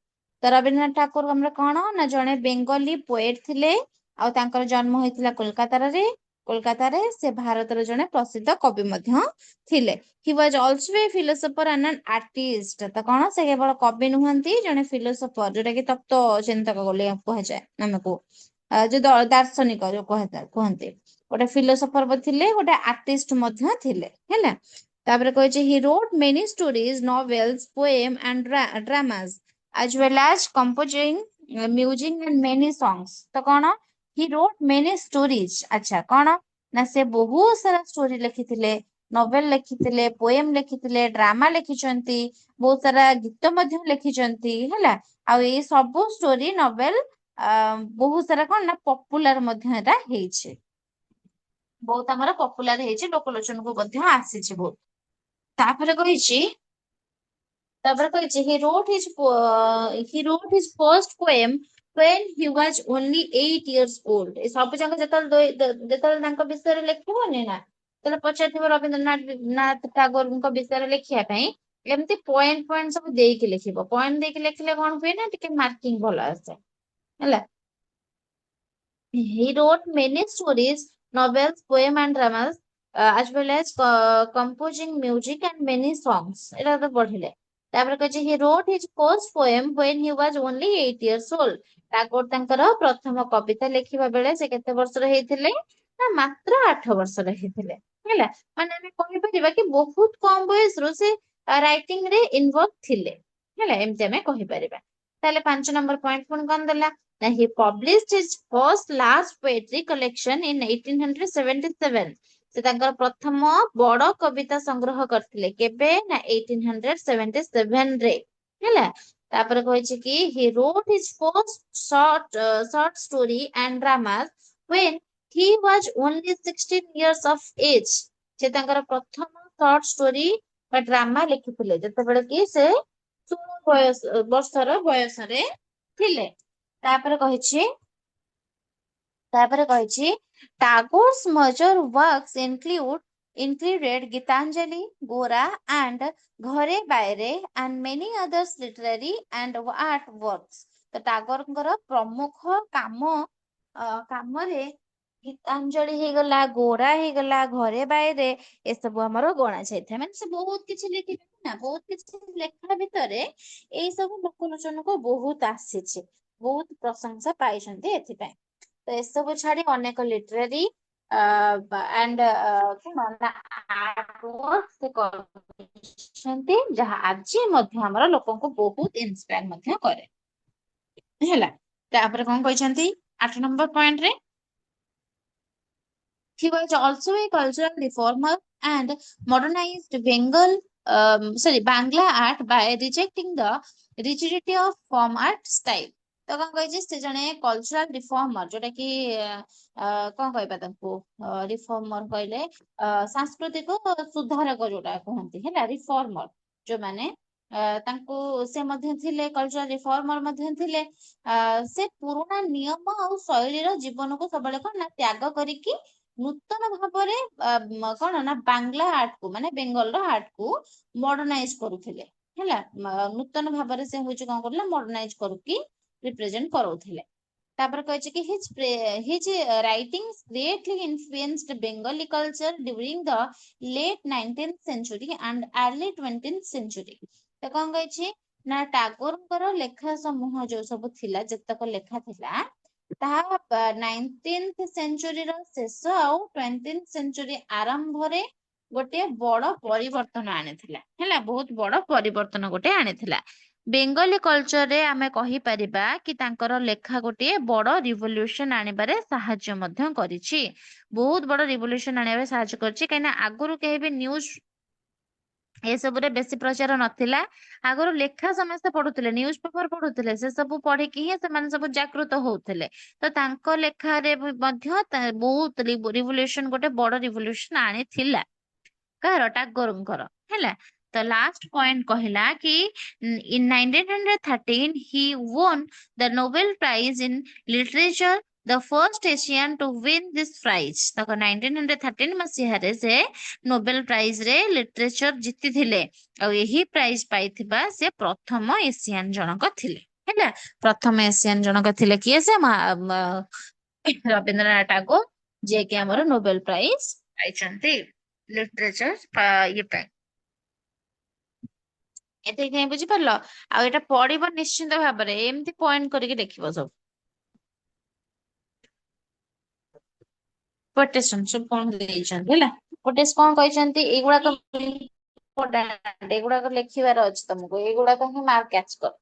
ତ ରବୀନ୍ଦ୍ରନାଥ ଠାକୁର ଆମର କଣ ନା ଜଣେ ବେଙ୍ଗଲୀ ପୋଏଟ ଥିଲେ, ଆଉ ତାଙ୍କର ଜନ୍ମ ହୋଇଥିଲା କୋଲକାତାରେ। ସେ ଭାରତର ଜଣେ ପ୍ରସିଦ୍ଧ କବି ମଧ୍ୟ ଥିଲେ। He was also a philosopher and an artist. ତ କଣ, ସେ କେବଳ କବି ନୁହନ୍ତି, ଜଣେ ଫିଲୋସଫର, ଯୋଉଟା କି ତତ୍ତ୍ୱ ଚିନ୍ତକ ବୋଲି କୁହାଯାଏ ଆମକୁ, ଯୋଉ ଦାର୍ଶନିକ ଯୋଉ କୁହନ୍ତି। ଗୋଟେ ଫିଲୋସଫର ଥିଲେ, ଗୋଟେ ଆର୍ଟିଷ୍ଟ ମଧ୍ୟ ଥିଲେ, ହେଲା। ତାପରେ କହିଛି he wrote many stories, novels, poem and dramas as well as composing music and many songs। ତ କଣ, ହି ରୋଟ୍ many stories। ଆଚ୍ଛା, କଣ ନା ସେ ବହୁତ ସାରା ଷ୍ଟୋରି ଲେଖିଥିଲେ, ନଭେଲ ଲେଖିଥିଲେ, ପୋଏମ ଲେଖିଥିଲେ, ଡ୍ରାମା ଲେଖିଛନ୍ତି, ବହୁତ ସାରା ଗୀତ ମଧ୍ୟ ଲେଖିଛନ୍ତି, ହେଲା। ଆଉ ଏଇ ସବୁ ଷ୍ଟୋରି ନଭେଲ ବହୁତ ସାରା କଣ ନା ପପୁଲାର ମଧ୍ୟ ଏଟା ହେଇଛି, ବହୁତ ଆମର ପପୁଲାର ହେଇଛି, ଲୋକଲୋଚନକୁ ମଧ୍ୟ ଆସିଛି ବହୁତ। ତାପରେ କହିଛି he wrote his first poem when he was only 8 years old। ଏ ସବୁ ଯାକ ଯେତେବେଳେ ତାଙ୍କ ବିଷୟରେ ଲେଖିବନି ନା, ଯେତେବେଳେ ପଚାରିଥିବ ରବୀନ୍ଦ୍ରନାଥ ଟାଗୋରଙ୍କ ବିଷୟରେ ଲେଖିବା ପାଇଁ, ଏମିତି ପଏଣ୍ଟ ପଏଣ୍ଟ ସବୁ ଦେଇକି ଲେଖିବ। ପଏଣ୍ଟ ଦେଇକି ଲେଖିଲେ କଣ ହୁଏ ନା, ଟିକେ ମାର୍କିଂ ଭଲ ଆସେ, ହେଲା। He wrote many stories, novels, poems, and dramas, as well as composing music and many songs। ଏଟା ତ ପଢିଲେ। ତାପରେ କହିଛି he wrote his first poem when he was only 8 years old। Tagore ତାଙ୍କର ପ୍ରଥମ କବିତା ଲେଖିବା ବେଳେ ସେ କେତେ ବର୍ଷର ହେଇଥିଲେ? ନା ମାତ୍ର 8 ବର୍ଷର ହେଇଥିଲେ। ହେଲା, ମାନେ ଆମେ କହିପାରିବା କି ବହୁତ କମ ବୟସରୁ ସେ ରାଇଟିଂ ରେ ଇନଭଲ୍ଭ ଥିଲେ। ହେଲା, ଏମିତି ଆମେ କହିପାରିବା। ତାହେଲେ 5 ନମ୍ବର ପଏଣ୍ଟ ପୁଣି କଣ ଦେଲା? ନା he published his first large poetry collection in 1877। ସେ ତାଙ୍କର ପ୍ରଥମ ବଡ କବିତା ସଂଗ୍ରହ କରିଥିଲେ କେବେ? ନା 1877 ରେ। ହେଲା, ତାପରେ କହିଛି କି he wrote his first short story and dramas when he was only 16 years of age। ସେ ତାଙ୍କର ପ୍ରଥମ ସର୍ଟ ଷ୍ଟୋରି ବା ଡ୍ରାମା ଲେଖିଥିଲେ ଯେତେବେଳେ କି ସେ 16 ବର୍ଷର ବୟସରେ ଥିଲେ। ତାପରେ କହିଛି Tagore's major works included Gitanjali, Gora, and Ghare Baire, and many others literary and art works। ତ ଟାଗୋରଙ୍କର ପ୍ରମୁଖ କାମରେ ଗୀତାଞ୍ଜଳି ହେଇଗଲା, ଗୋରା ହେଇଗଲା, ଘରେ ବାଇରେ, ଏସବୁ ଆମର ଗଣା ଯାଇଥାଏ। ମାନେ ସେ ବହୁତ କିଛି ଲେଖିଛନ୍ତି ନା, ବହୁତ କିଛି ଲେଖା ଭିତରେ ଏଇ ସବୁ ଲୋକଲୋଚନକୁ ବହୁତ ଆସିଛି, ବହୁତ ପ୍ରଶଂସା ପାଇଛନ୍ତି ଏଥିପାଇଁ। ତ ଏସବୁ ଛାଡି ଅନେକ ଲିଟରାରୀ ଆଣ୍ଡ କଣ ନା ଆର୍ଟ ୱାର୍କ ସେ କରିଛନ୍ତି, ଯାହା ଆଜି ମଧ୍ୟ ଆମର ଲୋକଙ୍କୁ ବହୁତ ଇନ୍ସପାୟାର ମଧ୍ୟ କରେ। ହେଲା, ତାପରେ କଣ କହିଛନ୍ତି 8 ନମ୍ବର ପଏଣ୍ଟରେ? He was also a cultural reformer and modernized Bangla art by rejecting the rigidity of form art style। ତ କଣ କହିଛି? ସେ ଜଣେ କଲଚରାଲ ରିଫର୍ମର, ଯୋଉଟା କି କଣ କହିବା ତାଙ୍କୁ? ରିଫର୍ମର କହିଲେ ସାଂସ୍କୃତିକ ସୁଧାରକ ଯୋଉଟା କୁହନ୍ତି। ହେଲା, ରିଫର୍ମର ଯୋଉମାନେ ତାଙ୍କୁ ସେ ମଧ୍ୟ ଥିଲେ କଲଚରାଲ ରିଫର୍ମର ମଧ୍ୟ ଥିଲେ। ସେ ପୁରୁଣା ନିୟମ ଆଉ ଶୈଳୀର ଜୀବନକୁ ସବୁବେଳେ କଣ ନା ତ୍ୟାଗ କରିକି ନୂତନ ଭାବରେ କଣ ନା ବାଂଲା ଆର୍ଟକୁ, ମାନେ ବେଙ୍ଗଲର ଆର୍ଟକୁ ମଡର୍ଣ୍ଣାଇଜ କରୁଥିଲେ। ହେଲା, ନୂତନ ଭାବରେ ସେ ହଉଛି କଣ କରୁଥିଲେ? ମଡର୍ଣ୍ଣାଇଜ କରିକି ରିପ୍ରେଜେଣ୍ଟ କରଉଥିଲେ। ତାପରେ କହିଛି କି his writings greatly influenced Bengali culture during the late 19th century and early 20th century। ତ କଣ କହିଛି? ନା ଟାଗୋରଙ୍କର ଲେଖା ସମୂହ ଯୋଉ ସବୁ ଥିଲା, ଯେତେକ ଲେଖା ଥିଲା, ତାହା 19th ସେଞ୍ଚୁରୀର ଶେଷ ଆଉ 20th ସେଞ୍ଚୁରୀ ଆରମ୍ଭରେ ଗୋଟେ ବଡ ପରିବର୍ତ୍ତନ ଆଣିଥିଲା। ହେଲା, ବହୁତ ବଡ ପରିବର୍ତ୍ତନ ଗୋଟେ ଆଣିଥିଲା। ବେଙ୍ଗଲୀ କଲଚରରେ ଆମେ କହିପାରିବା କି ତାଙ୍କର ଲେଖା ଗୋଟିଏ ବଡ ରିଭଲ୍ୟୁସନ ଆଣିବାରେ ସାହାଯ୍ୟ ମଧ୍ୟ କରିଛି। ବହୁତ ବଡ ରିଭଲ୍ୟୁସନ ଆଣିବାରେ ସାହାଯ୍ୟ କରିଛି, କାହିଁକିନା ଆଗରୁ କେହି ବି ନ୍ୟୁଜ ଏସବୁରେ ବେଶୀ ପ୍ରଚାର ନଥିଲା। ଆଗରୁ ଲେଖା ସମସ୍ତେ ପଢୁଥିଲେ, ନ୍ୟୁଜ ପେପର ପଢୁଥିଲେ, ସେ ସବୁ ପଢିକି ହିଁ ସେମାନେ ସବୁ ଜାଗୃତ ହଉଥିଲେ। ତ ତାଙ୍କ ଲେଖାରେ ମଧ୍ୟ ବହୁତ ରିଭଲ୍ୟୁସନ, ଗୋଟେ ବଡ ରିଭଲ୍ୟୁସନ ଆଣିଥିଲା। କାହାର? ଟାଗୋରଙ୍କର। ହେଲା, ତ ଲାଷ୍ଟ ପଏଣ୍ଟ କହିଲା କି in 1913 he won the Nobel Prize in Literature, the first Asian to win this prize। ତାଙ୍କ 1913 ମସିହାରେ ସେ ନୋବେଲ ପ୍ରାଇଜ ରେ ଲିଟରେଚର ଜିତିଥିଲେ, ଆଉ ଏହି ପ୍ରାଇଜ ପାଇଥିବା ସେ ପ୍ରଥମ ଏସିଆନ ଜଣକ ଥିଲେ। ହେଲା, ପ୍ରଥମ ଏସିଆନ ଜଣକ ଥିଲେ କିଏ? ସେ ରବୀନ୍ଦ୍ରନାଥ ଟାଗୋର, ଯିଏକି ଆମର ନୋବେଲ ପ୍ରାଇଜ ପାଇଛନ୍ତି ଲିଟରେଚର ଇଏ ପାଇଁ। ଏତିକି କାହିଁ ବୁଝିପାରିଲ? ଆଉ ଏଇଟା ପଢିବ ନିଶ୍ଚିନ୍ତ ଭାବରେ, ଏମିତି ପଏଣ୍ଟ କରିକି ଦେଖିବ ସବୁ। କୋଟେସନ ସବୁ କଣ ଦେଇଛନ୍ତି? ହେଲା, କୋଟେସ କଣ କହିଛନ୍ତି? ଏଇଗୁଡାକ ଏଗୁଡାକ ଲେଖିବାର ଅଛି ତମକୁ, ଏଇଗୁଡାକ ହିଁ ମାର୍କ କ୍ୟାଚ୍ କର।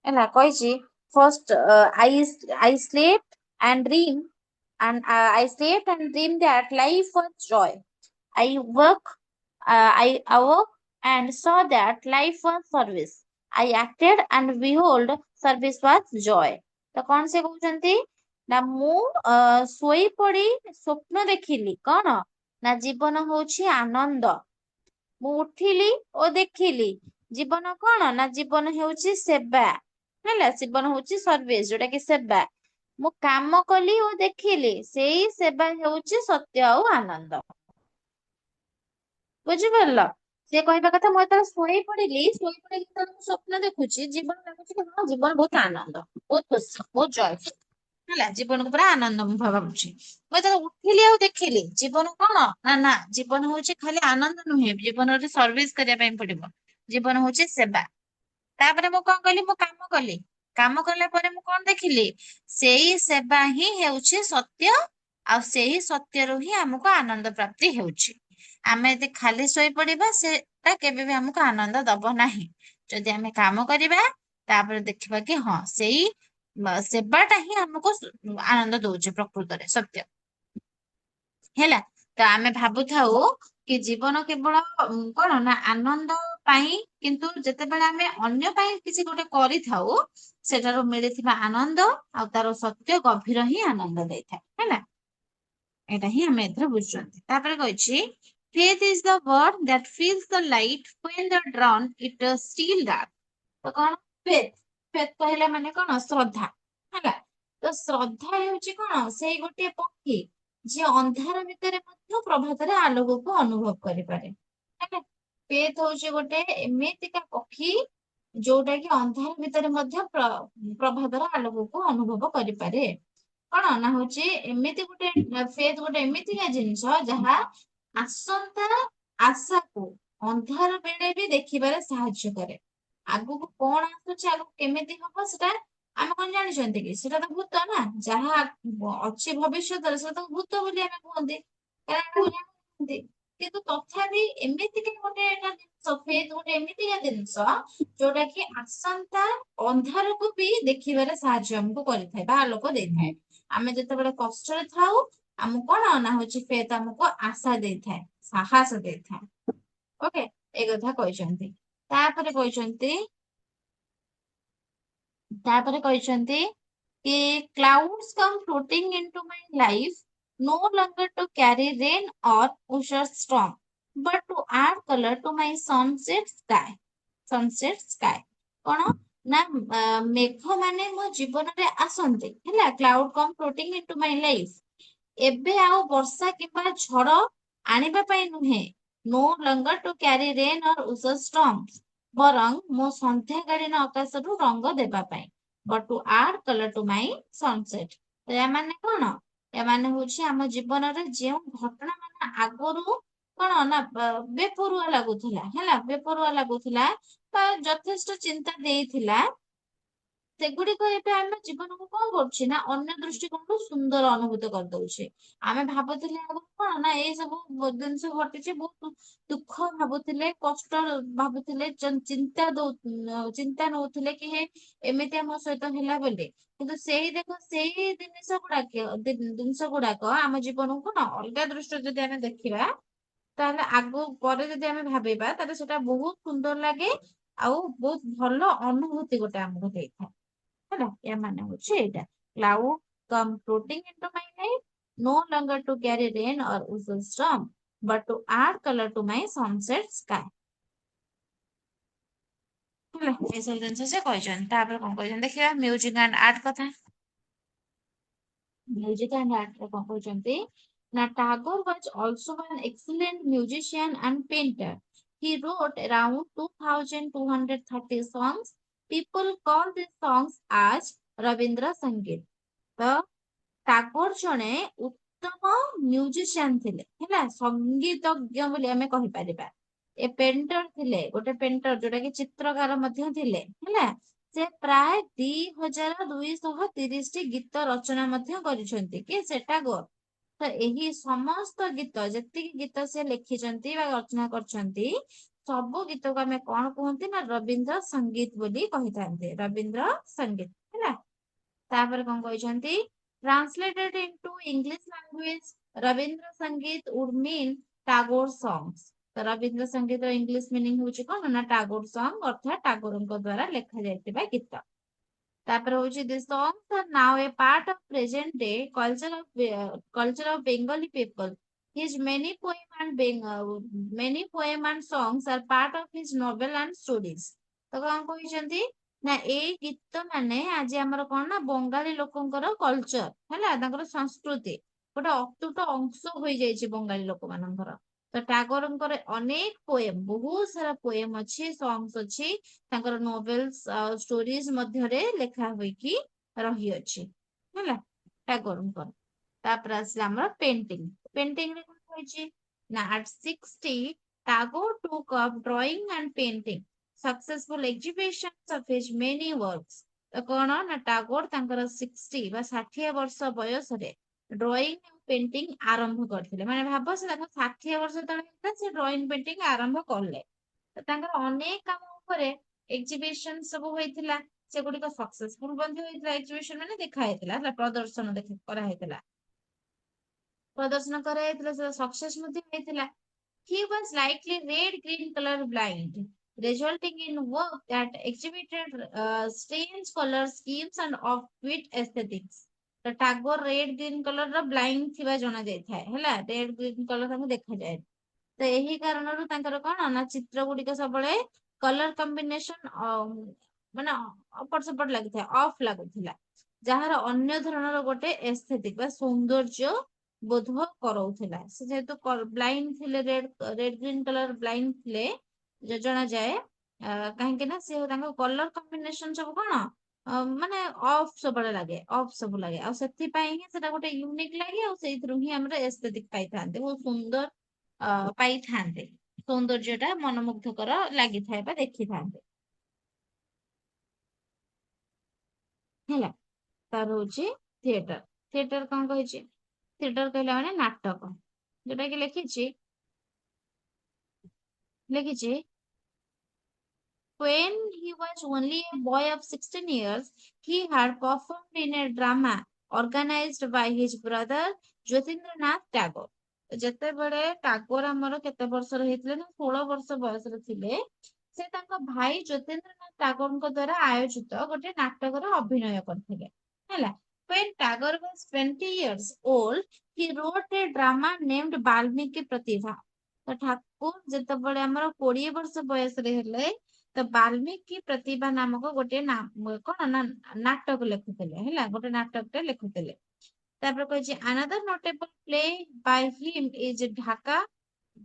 ହେଲା, କହିଛି first I slept and dream I slept and dreamed that life was joy। I awoke and saw that life was service। I acted and behold service was joy। ତ କଣ ସେ କହୁଛନ୍ତି? ନା ମୁଁ ଶୋଇପଡି ସ୍ୱପ୍ନ ଦେଖିଲି କଣ? ନା ଜୀବନ ହଉଛି ଆନନ୍ଦ। ମୁଁ ଉଠିଲି ଓ ଦେଖିଲି ଜୀବନ କଣ? ନା ଜୀବନ ହେଉଛି ସେବା। ହେଲା, ଜୀବନ ହଉଛି ସର୍ଭିସ, ଯୋଉଟା କି ସେବା। ମୁଁ କାମ କଲି ଓ ଦେଖିଲି ସେଇ ସେବା ହେଉଛି ସତ୍ୟ ଆଉ ଆନନ୍ଦ। ବୁଝିପାରିଲ? ସେ କହିବା କଥା, ମୁଁ ଯେତେବେଳେ ଶୋଇପଡିକି ଯେତେବେଳେ ମୁଁ ସ୍ୱପ୍ନ ଦେଖୁଛି, ଜୀବନ ଲାଗୁଛି କି ହଁ ଜୀବନ ବହୁତ ଆନନ୍ଦ, ବହୁତ ଖୁସି, ବହୁତ ଜୟ। ହେଲା, ଜୀବନକୁ ପୁରା ଆନନ୍ଦ ମୁଁ ଭାବୁଛି। ମୁଁ ଯେତେବେଳେ ଉଠିଲି ଆଉ ଦେଖିଲି ଜୀବନ କଣ? ନା ଜୀବନ ହଉଛି ଖାଲି ଆନନ୍ଦ ନୁହେଁ, ଜୀବନରେ ସର୍ଭିସ କରିବା ପାଇଁ ପଡିବ। ଜୀବନ ହଉଛି ସେବା। ତାପରେ ମୁଁ କଣ କଲି? ମୁଁ କାମ କଲି। କାମ କଲା ପରେ ମୁଁ କଣ ଦେଖିଲି, ସେଇ ସେବା ହିଁ ହେଉଛି ସତ୍ୟ, ଆଉ ସେଇ ସତ୍ୟରୁ ହିଁ ଆମକୁ ଆନନ୍ଦ ପ୍ରାପ୍ତି ହେଉଛି। ଆମେ ଯଦି ଖାଲି ଶୋଇପଡିବା ସେଟା କେବେ ବି ଆମକୁ ଆନନ୍ଦ ଦବ ନାହିଁ। ଯଦି ଆମେ କାମ କରିବା ତାପରେ ଦେଖିବା କି ହଁ ସେଇ ସେବାଟା ହିଁ ଆମକୁ ଆନନ୍ଦ ଦଉଛି ପ୍ରକୃତରେ ସତ୍ୟ। ହେଲା, ତ ଆମେ ଭାବୁଥାଉ କି ଜୀବନ କେବଳ କଣ ନା ଆନନ୍ଦ ପାଇଁ, କିନ୍ତୁ ଯେତେବେଳେ ଆମେ ଅନ୍ୟ ପାଇଁ କିଛି ଗୋଟେ କରିଥାଉ ସେଠାରୁ ମିଳିଥିବା ଆନନ୍ଦ ଆଉ ତାର ସତ୍ୟ ଗଭୀର ହିଁ ଆନନ୍ଦ ଦେଇଥାଏ। ହେଲା, ଏଇଟା ହିଁ ଆମେ ଏଥିରେ ବୁଝୁଛନ୍ତି। ତାପରେ କହିଛି faith is the word that fills the light when the drown it still dark। ତ କଣ faith, faith କହିଲା ମାନେ କଣ ଶ୍ରଦ୍ଧା। ହେଲା, ତ ଶ୍ରଦ୍ଧା ହେଉଛି କଣ ସେଇ ଗୋଟିଏ ପକ୍ଷୀ ଯିଏ ଅନ୍ଧାର ଭିତରେ ମଧ୍ୟ ପ୍ରଭାତରେ ଆଲୋକକୁ ଅନୁଭବ କରିପାରେ। ହେଲା, faith ହଉଛି ଗୋଟେ ଏମିତିକା ପକ୍ଷୀ ଯୋଉଟା କି ଅନ୍ଧାର ଭିତରେ ମଧ୍ୟ ପ୍ରଭାତର ଆଲୋକକୁ ଅନୁଭବ କରିପାରେ। କଣ ନା ହଉଛି ଏମିତି ଗୋଟେ ଫେଥ ଗୋଟେ ଏମିତିକା ଜିନିଷ ଯାହା ଆସନ୍ତା ଆଶାକୁ ଅନ୍ଧାର ବେଳେ ବି ଦେଖିବାରେ ସାହାଯ୍ୟ କରେ। ଆଗକୁ କଣ ଆସୁଛି, ଆଗକୁ କେମିତି ହବ ସେଟା ଆମେ କଣ ଜାଣିଛନ୍ତି କି? ସେଟା ତ ଭୂତ ନା, ଯାହା ଅଛି ଭବିଷ୍ୟତରେ ସେଟା ତ ଭୂତ ବୋଲି ଆମେ କୁହନ୍ତି, କାରଣ ଆମେ ଜାଣିଛନ୍ତି। କିନ୍ତୁ ତଥାପି ଏମିତିକା ଗୋଟେ ଜିନିଷ, ଫେଥ ଗୋଟେ ଏମିତିକା ଜିନିଷ ଯୋଉଟା କି ଆସନ୍ତା ଅନ୍ଧାରକୁ ବି ଦେଖିବାରେ ସାହାଯ୍ୟ ଆମକୁ କରିଥାଏ ବା ଆଲୋକ ଦେଇଥାଏ। ଆମେ ଯେତେବେଳେ କଷ୍ଟରେ ଥାଉ ଆମକୁ କଣ ନା ହଉଛି ଫେଥ ଆମକୁ ଆଶା ଦେଇଥାଏ, ସାହସ ଦେଇଥାଏ। ଓକେ, ଏ କଥା କହିଛନ୍ତି। ତାପରେ କହିଛନ୍ତି କି clouds come floating into my life no longer to carry rain or usher storm but to add color to my sunset sky। କଣ ନା ମେଘ ମାନେ ମୋ ଜୀବନରେ ଆସନ୍ତି। ହେଲା, cloud come floating into my life, ଏବେ ଆଉ ବର୍ଷା କିମ୍ବା ଝଡ଼ ଆଣିବା ପାଇଁ ନୁହେଁ, no longer to carry rain or usher storms, ବରଂ ମୋ ସନ୍ଧ୍ୟାକାଳୀନ ଆକାଶରୁ ରଙ୍ଗ ଦେବା ପାଇଁ, but to add color to my sunset। ତ ଏମାନେ କଣ, ଏମାନେ ହଉଛି ଆମ ଜୀବନରେ ଯେଉଁ ଘଟଣା ମାନେ ଆଗରୁ କଣ ନା ବେପରୁଆ ଲାଗୁଥିଲା, ହେଲା ବେପରୁଆ ଲାଗୁଥିଲା ବା ଯଥେଷ୍ଟ ଚିନ୍ତା ଦେଇଥିଲା, ସେଗୁଡିକ ଏବେ ଆମ ଜୀବନକୁ କଣ କରୁଛି ନା ଅନ୍ୟ ଦୃଷ୍ଟିକୋଣରୁ ସୁନ୍ଦର ଅନୁଭୂତ କରିଦଉଛି। ଆମେ ଭାବୁଥିଲେ ଆଗରୁ କଣ ନା ଏଇ ସବୁ ଜିନିଷ ଘଟିଛି, ବହୁତ ଦୁଃଖ ଭାବୁଥିଲେ, କଷ୍ଟ ଭାବୁଥିଲେ, ଚିନ୍ତା ନଉଥିଲେ କି ହେ ଏମିତି ଆମ ସହିତ ହେଲା ବୋଲି। କିନ୍ତୁ ସେଇ ଦେଖ ସେଇ ଜିନିଷ ଗୁଡାକ ଆମ ଜୀବନକୁ ନା ଅଲଗା ଦୃଷ୍ଟିରେ ଯଦି ଆମେ ଦେଖିବା, ତାହେଲେ ଆଗ ପରେ ଯଦି ଆମେ ଭାବିବା ତାହେଲେ ସେଟା ବହୁତ ସୁନ୍ଦର ଲାଗେ ଆଉ ବହୁତ ଭଲ ଅନୁଭୂତି ଗୋଟେ ଆମକୁ ଦେଇଥାଏ। ହେଲା, ଏମାନେ ହଉଛି ଏଇଟା cloud come floating into my life no longer to carry rain or usher storm but to add color to my sunset sky। ହେଲା, ଏସବୁ ଜିନିଷ ସେ କହିଛନ୍ତି। ତାପରେ କଣ କହିଛନ୍ତି ଦେଖିବା ମ୍ୟୁଜିକ ଆଣ୍ଡ ଆର୍ଟ କଥା। ମ୍ୟୁଜିକ ଆଣ୍ଡ ଆର୍ଟରେ କଣ କହୁଛନ୍ତି ନା Tagore was also an excellent musician and painter। He wrote around 2230 songs। People call these songs as Rabindra ସଙ୍ଗୀତ। ତ ଟାଗୋର ଜଣେ ଉତ୍ତମ ମ୍ୟୁଜିସିଆନ ଥିଲେ, ହେଲା ସଙ୍ଗୀତଜ୍ଞ ବୋଲି ଆମେ କହିପାରିବା। ଏ ପେଣ୍ଟର ଥିଲେ, ଗୋଟେ ପେଣ୍ଟର ଯୋଉଟା କି ଚିତ୍ରକାର ମଧ୍ୟ ଥିଲେ। ହେଲା, ସେ ପ୍ରାୟ 2230ଟି ଗୀତ ରଚନା ମଧ୍ୟ କରିଛନ୍ତି। କି ସେଟା ତ ଏହି ସମସ୍ତ ଗୀତ, ଯେତିକି ଗୀତ ସେ ଲେଖିଛନ୍ତି ବା ରଚନା କରିଛନ୍ତି, ସବୁ ଗୀତକୁ ଆମେ କଣ କୁହନ୍ତି ନା ରବୀନ୍ଦ୍ର ସଙ୍ଗୀତ ବୋଲି କହିଥାନ୍ତି, ରବୀନ୍ଦ୍ର ସଙ୍ଗୀତ। ହେଲା, ତାପରେ କଣ କହିଛନ୍ତି translated into English language Rabindra ସଙ୍ଗୀତ would mean Tagore songs। ତ ରବୀନ୍ଦ୍ର ସଙ୍ଗୀତର ଇଂଲିଶ ମିନିଂ ହଉଛି କଣ ନା ଟାଗୋର ସଙ୍ଗ, ଅର୍ଥାତ ଟାଗୋରଙ୍କ ଦ୍ଵାରା ଲେଖା ଯାଇଥିବା ଗୀତ। ତାପରେ ହଉଛି the songs are now a part of present day culture of Bengali people। His many poem and songs are part of his novel and stories। ତ କଣ କହିଛନ୍ତି ନା ଏଇ ଗୀତ ମାନେ ଆଜି ଆମର କଣ ନା ବଙ୍ଗାଳୀ ଲୋକଙ୍କର କଲଚର, ହେଲା ତାଙ୍କର ସଂସ୍କୃତି ଗୋଟେ ଅତୁଟ ଅଂଶ ହୋଇଯାଇଛି ବଙ୍ଗାଳୀ ଲୋକମାନଙ୍କର। ତ ଟାଗୋରଙ୍କର ଅନେକ ପୋଏମ, ବହୁତ ସାରା ପୋଏମ ଅଛି, ସଙ୍ଗସ୍ ଅଛି, ତାଙ୍କର ନୋଭେଲସ ଷ୍ଟୋରିଜ ମଧ୍ୟରେ ଲେଖା ହୋଇକି ରହିଅଛି। ହେଲା, ଟାଗୋରଙ୍କର। ତାପରେ ଆସିଲା ଆମର ପେଣ୍ଟିଂ। ପେଣ୍ଟିଂରେ କଣ କହିଛି ନା at 60 Tagore took up drawing and painting successful exhibitions of his many works। ତ କଣ ନା ଟାଗୋର ତାଙ୍କର 60 ବା 60 ବର୍ଷ ବୟସରେ ଡ୍ରଇଂ ପେଣ୍ଟିଂ ଆରମ୍ଭ କରିଥିଲେ। ମାନେ ଭାବ ସେ ତାଙ୍କ 60 ବର୍ଷ ଯେତେବେଳେ ହେଇଥିଲା ସେ ଡ୍ରଇଂ ପେଣ୍ଟିଂ ଆରମ୍ଭ କଲେ। ତ ତାଙ୍କର ଅନେକ କାମ ଉପରେ ଏକ୍ଜିବିସନ ସବୁ ହୋଇଥିଲା, ସେଗୁଡିକ ସକ୍ସେସଫୁଲ ମଧ୍ୟ ହେଇଥିଲା। ଏକ୍ଜିବିସନ ମାନେ ଦେଖା ହେଇଥିଲା, ହେଲା, ପ୍ରଦର୍ଶନ କରାହେଇଥିଲା, ପ୍ରଦର୍ଶନ କରାଯାଇଥିଲା, ସେଟା ସକ୍ସେସ ମଧ୍ୟ ହେଇଥିଲା। He was likely red-green color blind, resulting in work that exhibited strange color schemes and offbeat aesthetics. ତ Tagore red green colour blind ଥିବା ଜଣା ଯାଇଥାଏ, ହେଲା, ରେଡ୍ ଗ୍ରୀନ କଲର ତାଙ୍କୁ ଦେଖାଯାଏ। ତ ଏହି କାରଣରୁ ତାଙ୍କର କଣ ନା ଚିତ୍ର ଗୁଡିକ ସବୁବେଳେ କଲର କମ୍ବିନେସନ ମାନେ ଅପଟ ସେପଟ ଲାଗିଥାଏ, ଅଫ୍ ଲାଗୁଥିଲା, ଯାହାର ଅନ୍ୟ ଧରଣର ଗୋଟେ ଏସ୍ଥେଟିକ ବା ସୌନ୍ଦର୍ଯ୍ୟ ବୋଧ କରଉଥିଲା। ସେ ଯେହେତୁ ବ୍ଲାଇଣ୍ଡ ଥିଲେ, ରେଡ୍ ଗ୍ରୀନ କଲର ବ୍ଲାଇଣ୍ଡ ଥିଲେ, ଜଣା ଯାଏ କାହିଁକି ନା ସେ ତାଙ୍କ କଲର କମ୍ବିନେସନ ସବୁ କଣ ମାନେ ଅଫ୍ ସବୁବେଳେ ଲାଗେ, ଅଫ୍ ସବୁ ଲାଗେ, ଆଉ ସେଥିପାଇଁ ହିଁ ସେଟା ଗୋଟେ ୟୁନିକ୍ ଲାଗେ, ଆଉ ସେଇଥିରୁ ହିଁ ଆମର ଏସ୍ଥେଟିକ ପାଇଥାନ୍ତି, ବହୁତ ସୁନ୍ଦର ପାଇଥାନ୍ତେ, ସୌନ୍ଦର୍ଯ୍ୟ ଟା ମନମୁଗ୍ଧକର ଲାଗିଥାଏ ବା ଦେଖିଥାନ୍ତେ, ହେଲା। ତାର ହଉଛି ଥିଏଟର। ଥିଏଟର କଣ କହିଛି? ଥିଏଟର କହିଲା ମାନେ ନାଟକ, ଯୋଉଟା କି ଲେଖିଛି when he was only a boy of 16 years, he had performed in a drama organized by his brother Jyotirnath Tagore. ଯେତେବେଳେ ଟାଗୋର ଆମର କେତେ ବର୍ଷର ହେଇଥିଲେ ନା 16 ବର୍ଷ ବୟସରେ ଥିଲେ, ସେ ତାଙ୍କ ଭାଇ ଜ୍ୟୋତିନ୍ଦ୍ରନାଥ ଟାଗୋରଙ୍କ ଦ୍ଵାରା ଆୟୋଜିତ ଗୋଟେ ନାଟକରେ ଅଭିନୟ କରିଥିଲେ, ହେଲା। When Tagore was 20 years old, he wrote a drama named Valmiki ପ୍ରତିଭା। ତ ଠାକୁର ଯେତେବେଳେ ଆମର 20 ବର୍ଷ ବୟସରେ ହେଲେ, ତ ବାଲ୍ମୀକି ପ୍ରତିଭା ନାମକ ଗୋଟେ କଣ ନା ନାଟକ ଲେଖୁଥିଲେ, ହେଲା, ଗୋଟେ ନାଟକଟେ ଲେଖୁଥିଲେ। ତାପରେ କହିଛି another notable play by him is Dhaka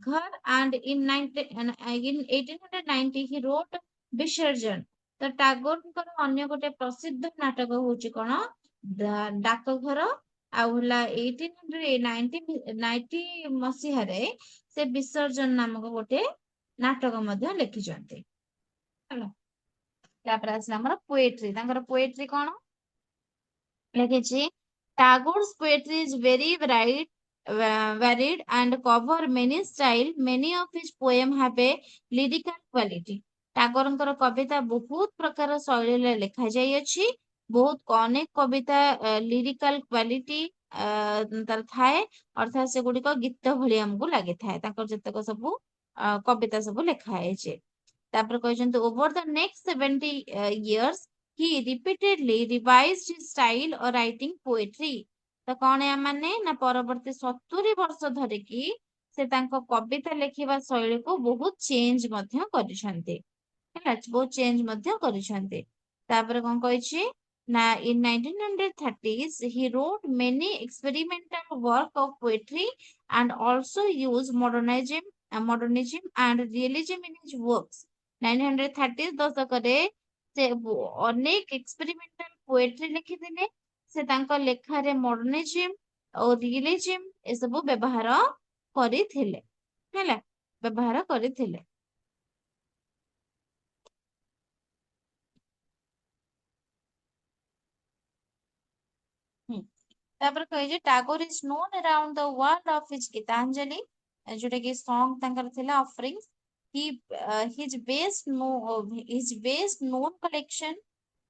ଘର, and in 1890 he wrote ବିସର୍ଜନ। ତ ଟାଗୋରଙ୍କର ଅନ୍ୟ ଗୋଟେ ପ୍ରସିଦ୍ଧ ନାଟକ ହଉଛି କଣ, ଡାକଘର, ଆଉ ହେଲା 1890 ମସିହାରେ ସେ ବିସର୍ଜନ ନାମକ ଗୋଟେ ନାଟକ ମଧ୍ୟ ଲେଖିଛନ୍ତି, ହେଲା। ତାପରେ ଆସିଲା ଆମର ପୋଏଟ୍ରି। ତାଙ୍କର ପୋଏଟ୍ରି କଣ ଲେଖିଛି? Tagore's poetry is very varied and cover many style. Many of his poem have a lyrical quality. ଟାଗୋରଙ୍କର କବିତା ବହୁତ ପ୍ରକାର ଶୈଳୀରେ ଲେଖାଯାଇଅଛି, ବହୁତ ଅନେକ କବିତା ଲିରିକାଲ କ୍ୱାଲିଟି ତାର ଥାଏ, ଅର୍ଥାତ୍ ସେଗୁଡିକ ଗୀତ ଭଳି ଆମକୁ ଲାଗିଥାଏ, ତାଙ୍କର ଯେତେକ ସବୁ କବିତା ସବୁ ଲେଖା ହେଇଛି। ତାପରେ କହିଛନ୍ତି over the next 70 years he repeatedly revised his style of writing poetry. ତ କଣ ୟା ମାନେ ନା ପରବର୍ତ୍ତୀ 70 ବର୍ଷ ଧରିକି ସେ ତାଙ୍କ କବିତା ଲେଖିବା ଶୈଳୀକୁ ବହୁତ ଚେଞ୍ଜ ମଧ୍ୟ କରିଛନ୍ତି, ହେଲା, ବହୁତ ଚେଞ୍ଜ ମଧ୍ୟ କରିଛନ୍ତି। ତାପରେ କଣ କହିଛି ନା in 1930s he wrote many experimental work of poetry and also used modernism and realism in his works. 1930 ଦଶକରେ ସେ ଅନେକ ଏକ୍ସପେରିମେଣ୍ଟାଲ ପୋଏଟ୍ରି ଲେଖିଥିଲେ, ସେ ତାଙ୍କ ଲେଖାରେ ମଡର୍ନିଜିମ୍ ଓ ରିଏଲିଜିମ୍ ଏସବୁ ବ୍ୟବହାର କରିଥିଲେ, ହେଲା, ବ୍ୟବହାର କରିଥିଲେ। ତାପରେ କହିଛି Tagore is known around the world of his Gitanjali, ଯୋଉଟା କି ସଙ୍ଗ ତାଙ୍କର ଥିଲା offering. his best known collection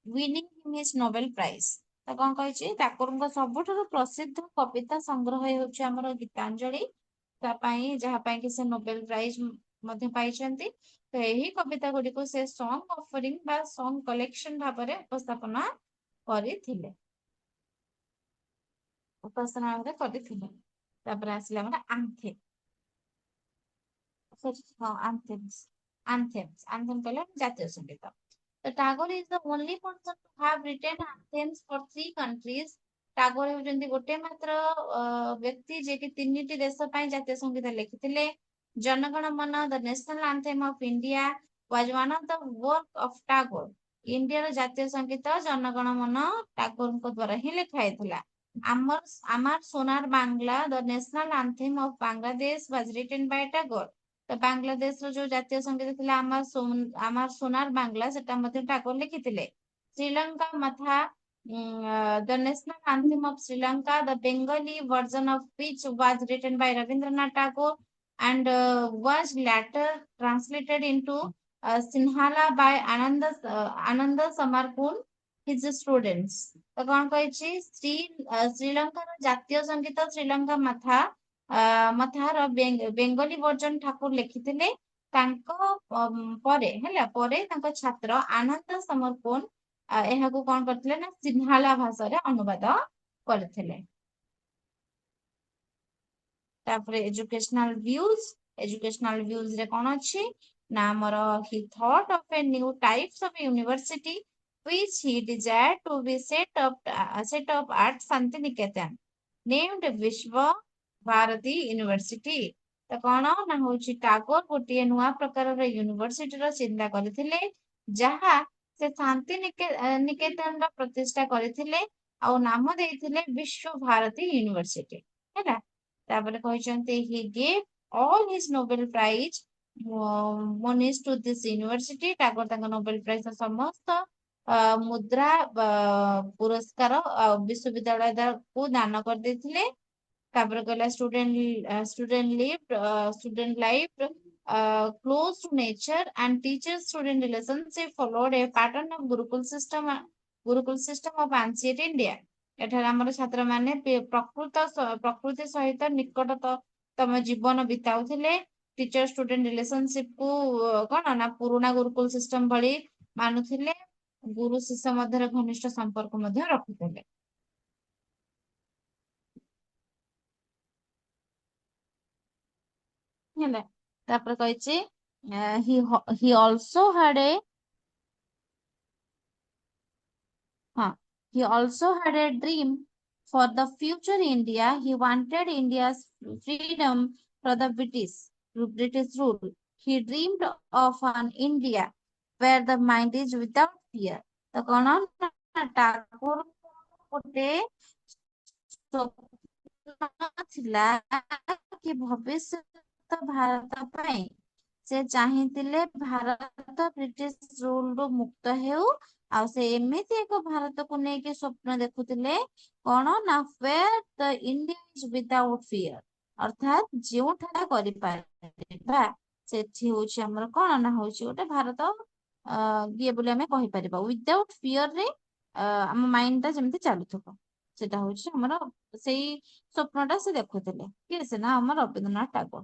winning him his Nobel Prize। ତ କଣ କହିଛି ଟାଗୋରଙ୍କ ସବୁଠାରୁ ପ୍ରସିଦ୍ଧ କବିତା ସଂଗ୍ରହ ହେଉଛି ଆମର ଗୀତାଞ୍ଜଳି, ତା ପାଇଁ ଯାହା ପାଇଁ କି ସେ ନୋବେଲ ପ୍ରାଇଜ ମଧ୍ୟ ପାଇଛନ୍ତି। ତ ଏହି କବିତା ଗୁଡିକୁ ସେ ସଙ୍ଗ ଅଫରିଂ ବା ସଙ୍ଗ କଲେକ୍ସନ ଭାବରେ ଉପସ୍ଥାପନା କରିଥିଲେ, ଉପାସନା ଭାବରେ କରିଥିଲେ। ତାପରେ ଆସିଲା ଆମର ଆନ୍ଥେମ୍। ହଁ, ଆନ୍ଥେମ୍ କହିଲେ ଜାତୀୟ ସଙ୍ଗୀତ। ତ Tagore is the only person to have written anthems for 3 countries। Tagore ହେଉଛନ୍ତି ଗୋଟେ ମାତ୍ର ବ୍ୟକ୍ତି ଯିଏକି 3ଟି ଦେଶ ପାଇଁ ଜାତୀୟ ସଙ୍ଗୀତ ଲେଖିଥିଲେ। Jana Gana Mana the national anthem of India was one of the work of Tagore। ଇଣ୍ଡିଆର ଜାତୀୟ ସଙ୍ଗୀତ ଜନଗଣ ମନ ଟାଗୋରଙ୍କ ଦ୍ଵାରା ହିଁ ଲେଖା ହେଇଥିଲା। Amar Sonar Bangla the national anthem of Bangladesh was written by Tagore। ତ ବାଂଲାଦେଶର ଯୋଉ ଜାତୀୟ ସଙ୍ଗୀତ ଥିଲା ଆମର সোনার বাংলা, ସେଟା ମଧ୍ୟ ଟାଗୋର ଲେଖିଥିଲେ। Sri Matha, the national anthem of Sri Lanka, the Bengali version of which was written by Rabindranath Tagore and was later translated into Sinhala by Ananda Samarkund, his students. ତ କଣ କହିଛି ଶ୍ରୀଲଙ୍କାର ଜାତୀୟ ସଙ୍ଗୀତ ଶ୍ରୀଲଙ୍କା ମଥାର ବେଙ୍ଗଲୀ ଭର୍ଜନ ଠାକୁର ଲେଖିଥିଲେ ତାଙ୍କ ପରେ ହେଲା ପରେ ତାଙ୍କ ଛାତ୍ର ଆନନ୍ଦ ସମରକୋନ ଏହାକୁ କଣ କରିଥିଲେ ନା ସିନ୍ହାଳା ଭାଷାରେ ଅନୁବାଦ କରିଥିଲେ। ତାପରେ ଏଜୁକେଶନାଲ ଭ୍ୟୁଜ ରେ କଣ ଅଛି ନା ଆମର he thought of a new types of university which he desired to be set up at Santiniketan named Vishwa Bharati University। ତ କଣ ନା ହଉଛି ଟାଗୋର ଗୋଟିଏ ନୂଆ ପ୍ରକାରର ୟୁନିଭର୍ସିଟିର ଚିନ୍ତା କରିଥିଲେ ଯାହା ସେ ଶାନ୍ତି ନିକେତନର ପ୍ରତିଷ୍ଠା କରିଥିଲେ ଆଉ ନାମ ଦେଇଥିଲେ ବିଶ୍ୱ ଭାରତୀ ୟୁନିଭର୍ସିଟି ହେଲା। ତାପରେ କହିଛନ୍ତି he gave all his Nobel Prize monies to this university। Tagore ତାଙ୍କ ନୋବେଲ ପ୍ରାଇଜ ସମସ୍ତ ମୁଦ୍ରା ପୁରସ୍କାର ବିଶ୍ୱବିଦ୍ୟାଳୟକୁ ଦାନ କରିଦେଇଥିଲେ। ତାପରେ କହିଲା student life close to nature and teacher student relationship followed a pattern of Gurukul system of ancient India। ଏଠାରେ ଆମର ଛାତ୍ରମାନେ ପ୍ରକୃତି ସହିତ ନିକଟତମ ଜୀବନ ବିତାଉଥିଲେ। ଟିଚର ଷ୍ଟୁଡେଣ୍ଟ ରିଲେସନସିପ କୁ କଣ ନା ପୁରୁଣା ଗୁରୁକୁଲ ସିଷ୍ଟମ ଭଳି ମାନୁଥିଲେ। ଗୁରୁ ଶିଷ୍ୟ ମଧ୍ୟରେ ଘନିଷ୍ଠ ସମ୍ପର୍କ ମଧ୍ୟ ରଖୁଥିଲେ। ହେଲା ତାପରେ କହିଛି he also had a he also had a dream for the future India। He wanted India's freedom from the British rule। He dreamed of an India where the mind is without fear। ତ କଣ ଟାଗୋର ଗୋଟେ ସ୍ୱପ୍ନ ଥିଲା କି ଭବିଷ୍ୟତ ଭାରତ ପାଇଁ ସେ ଚାହିଁଥିଲେ ଭାରତ ବ୍ରିଟିଶ ରୁଲରୁ ମୁକ୍ତ ହେଉ ଆଉ ସେ ଏମିତି ଏକ ଭାରତକୁ ନେଇକି ସ୍ୱପ୍ନ ଦେଖୁଥିଲେ କଣ ନା where the India is without fear ଅର୍ଥାତ ଯେଉଁଠାରେ କରିପାରିବା ସେଠି ହଉଛି ଆମର କଣ ନା ହଉଛି ଗୋଟେ ଭାରତ ଇଏ ବୋଲି ଆମେ କହିପାରିବା ୱିଦାଉଟ୍ ଫିୟରରେ ଆମ ମାଇଣ୍ଡ ଟା ଯେମିତି ଚାଲୁଥିବ ସେଟା ହଉଛି ଆମର ସେଇ ସ୍ୱପ୍ନଟା ସେ ଦେଖୁଥିଲେ କିଏ ସେ ନା ଆମର ରବୀନ୍ଦ୍ରନାଥ ଟାଗୋର।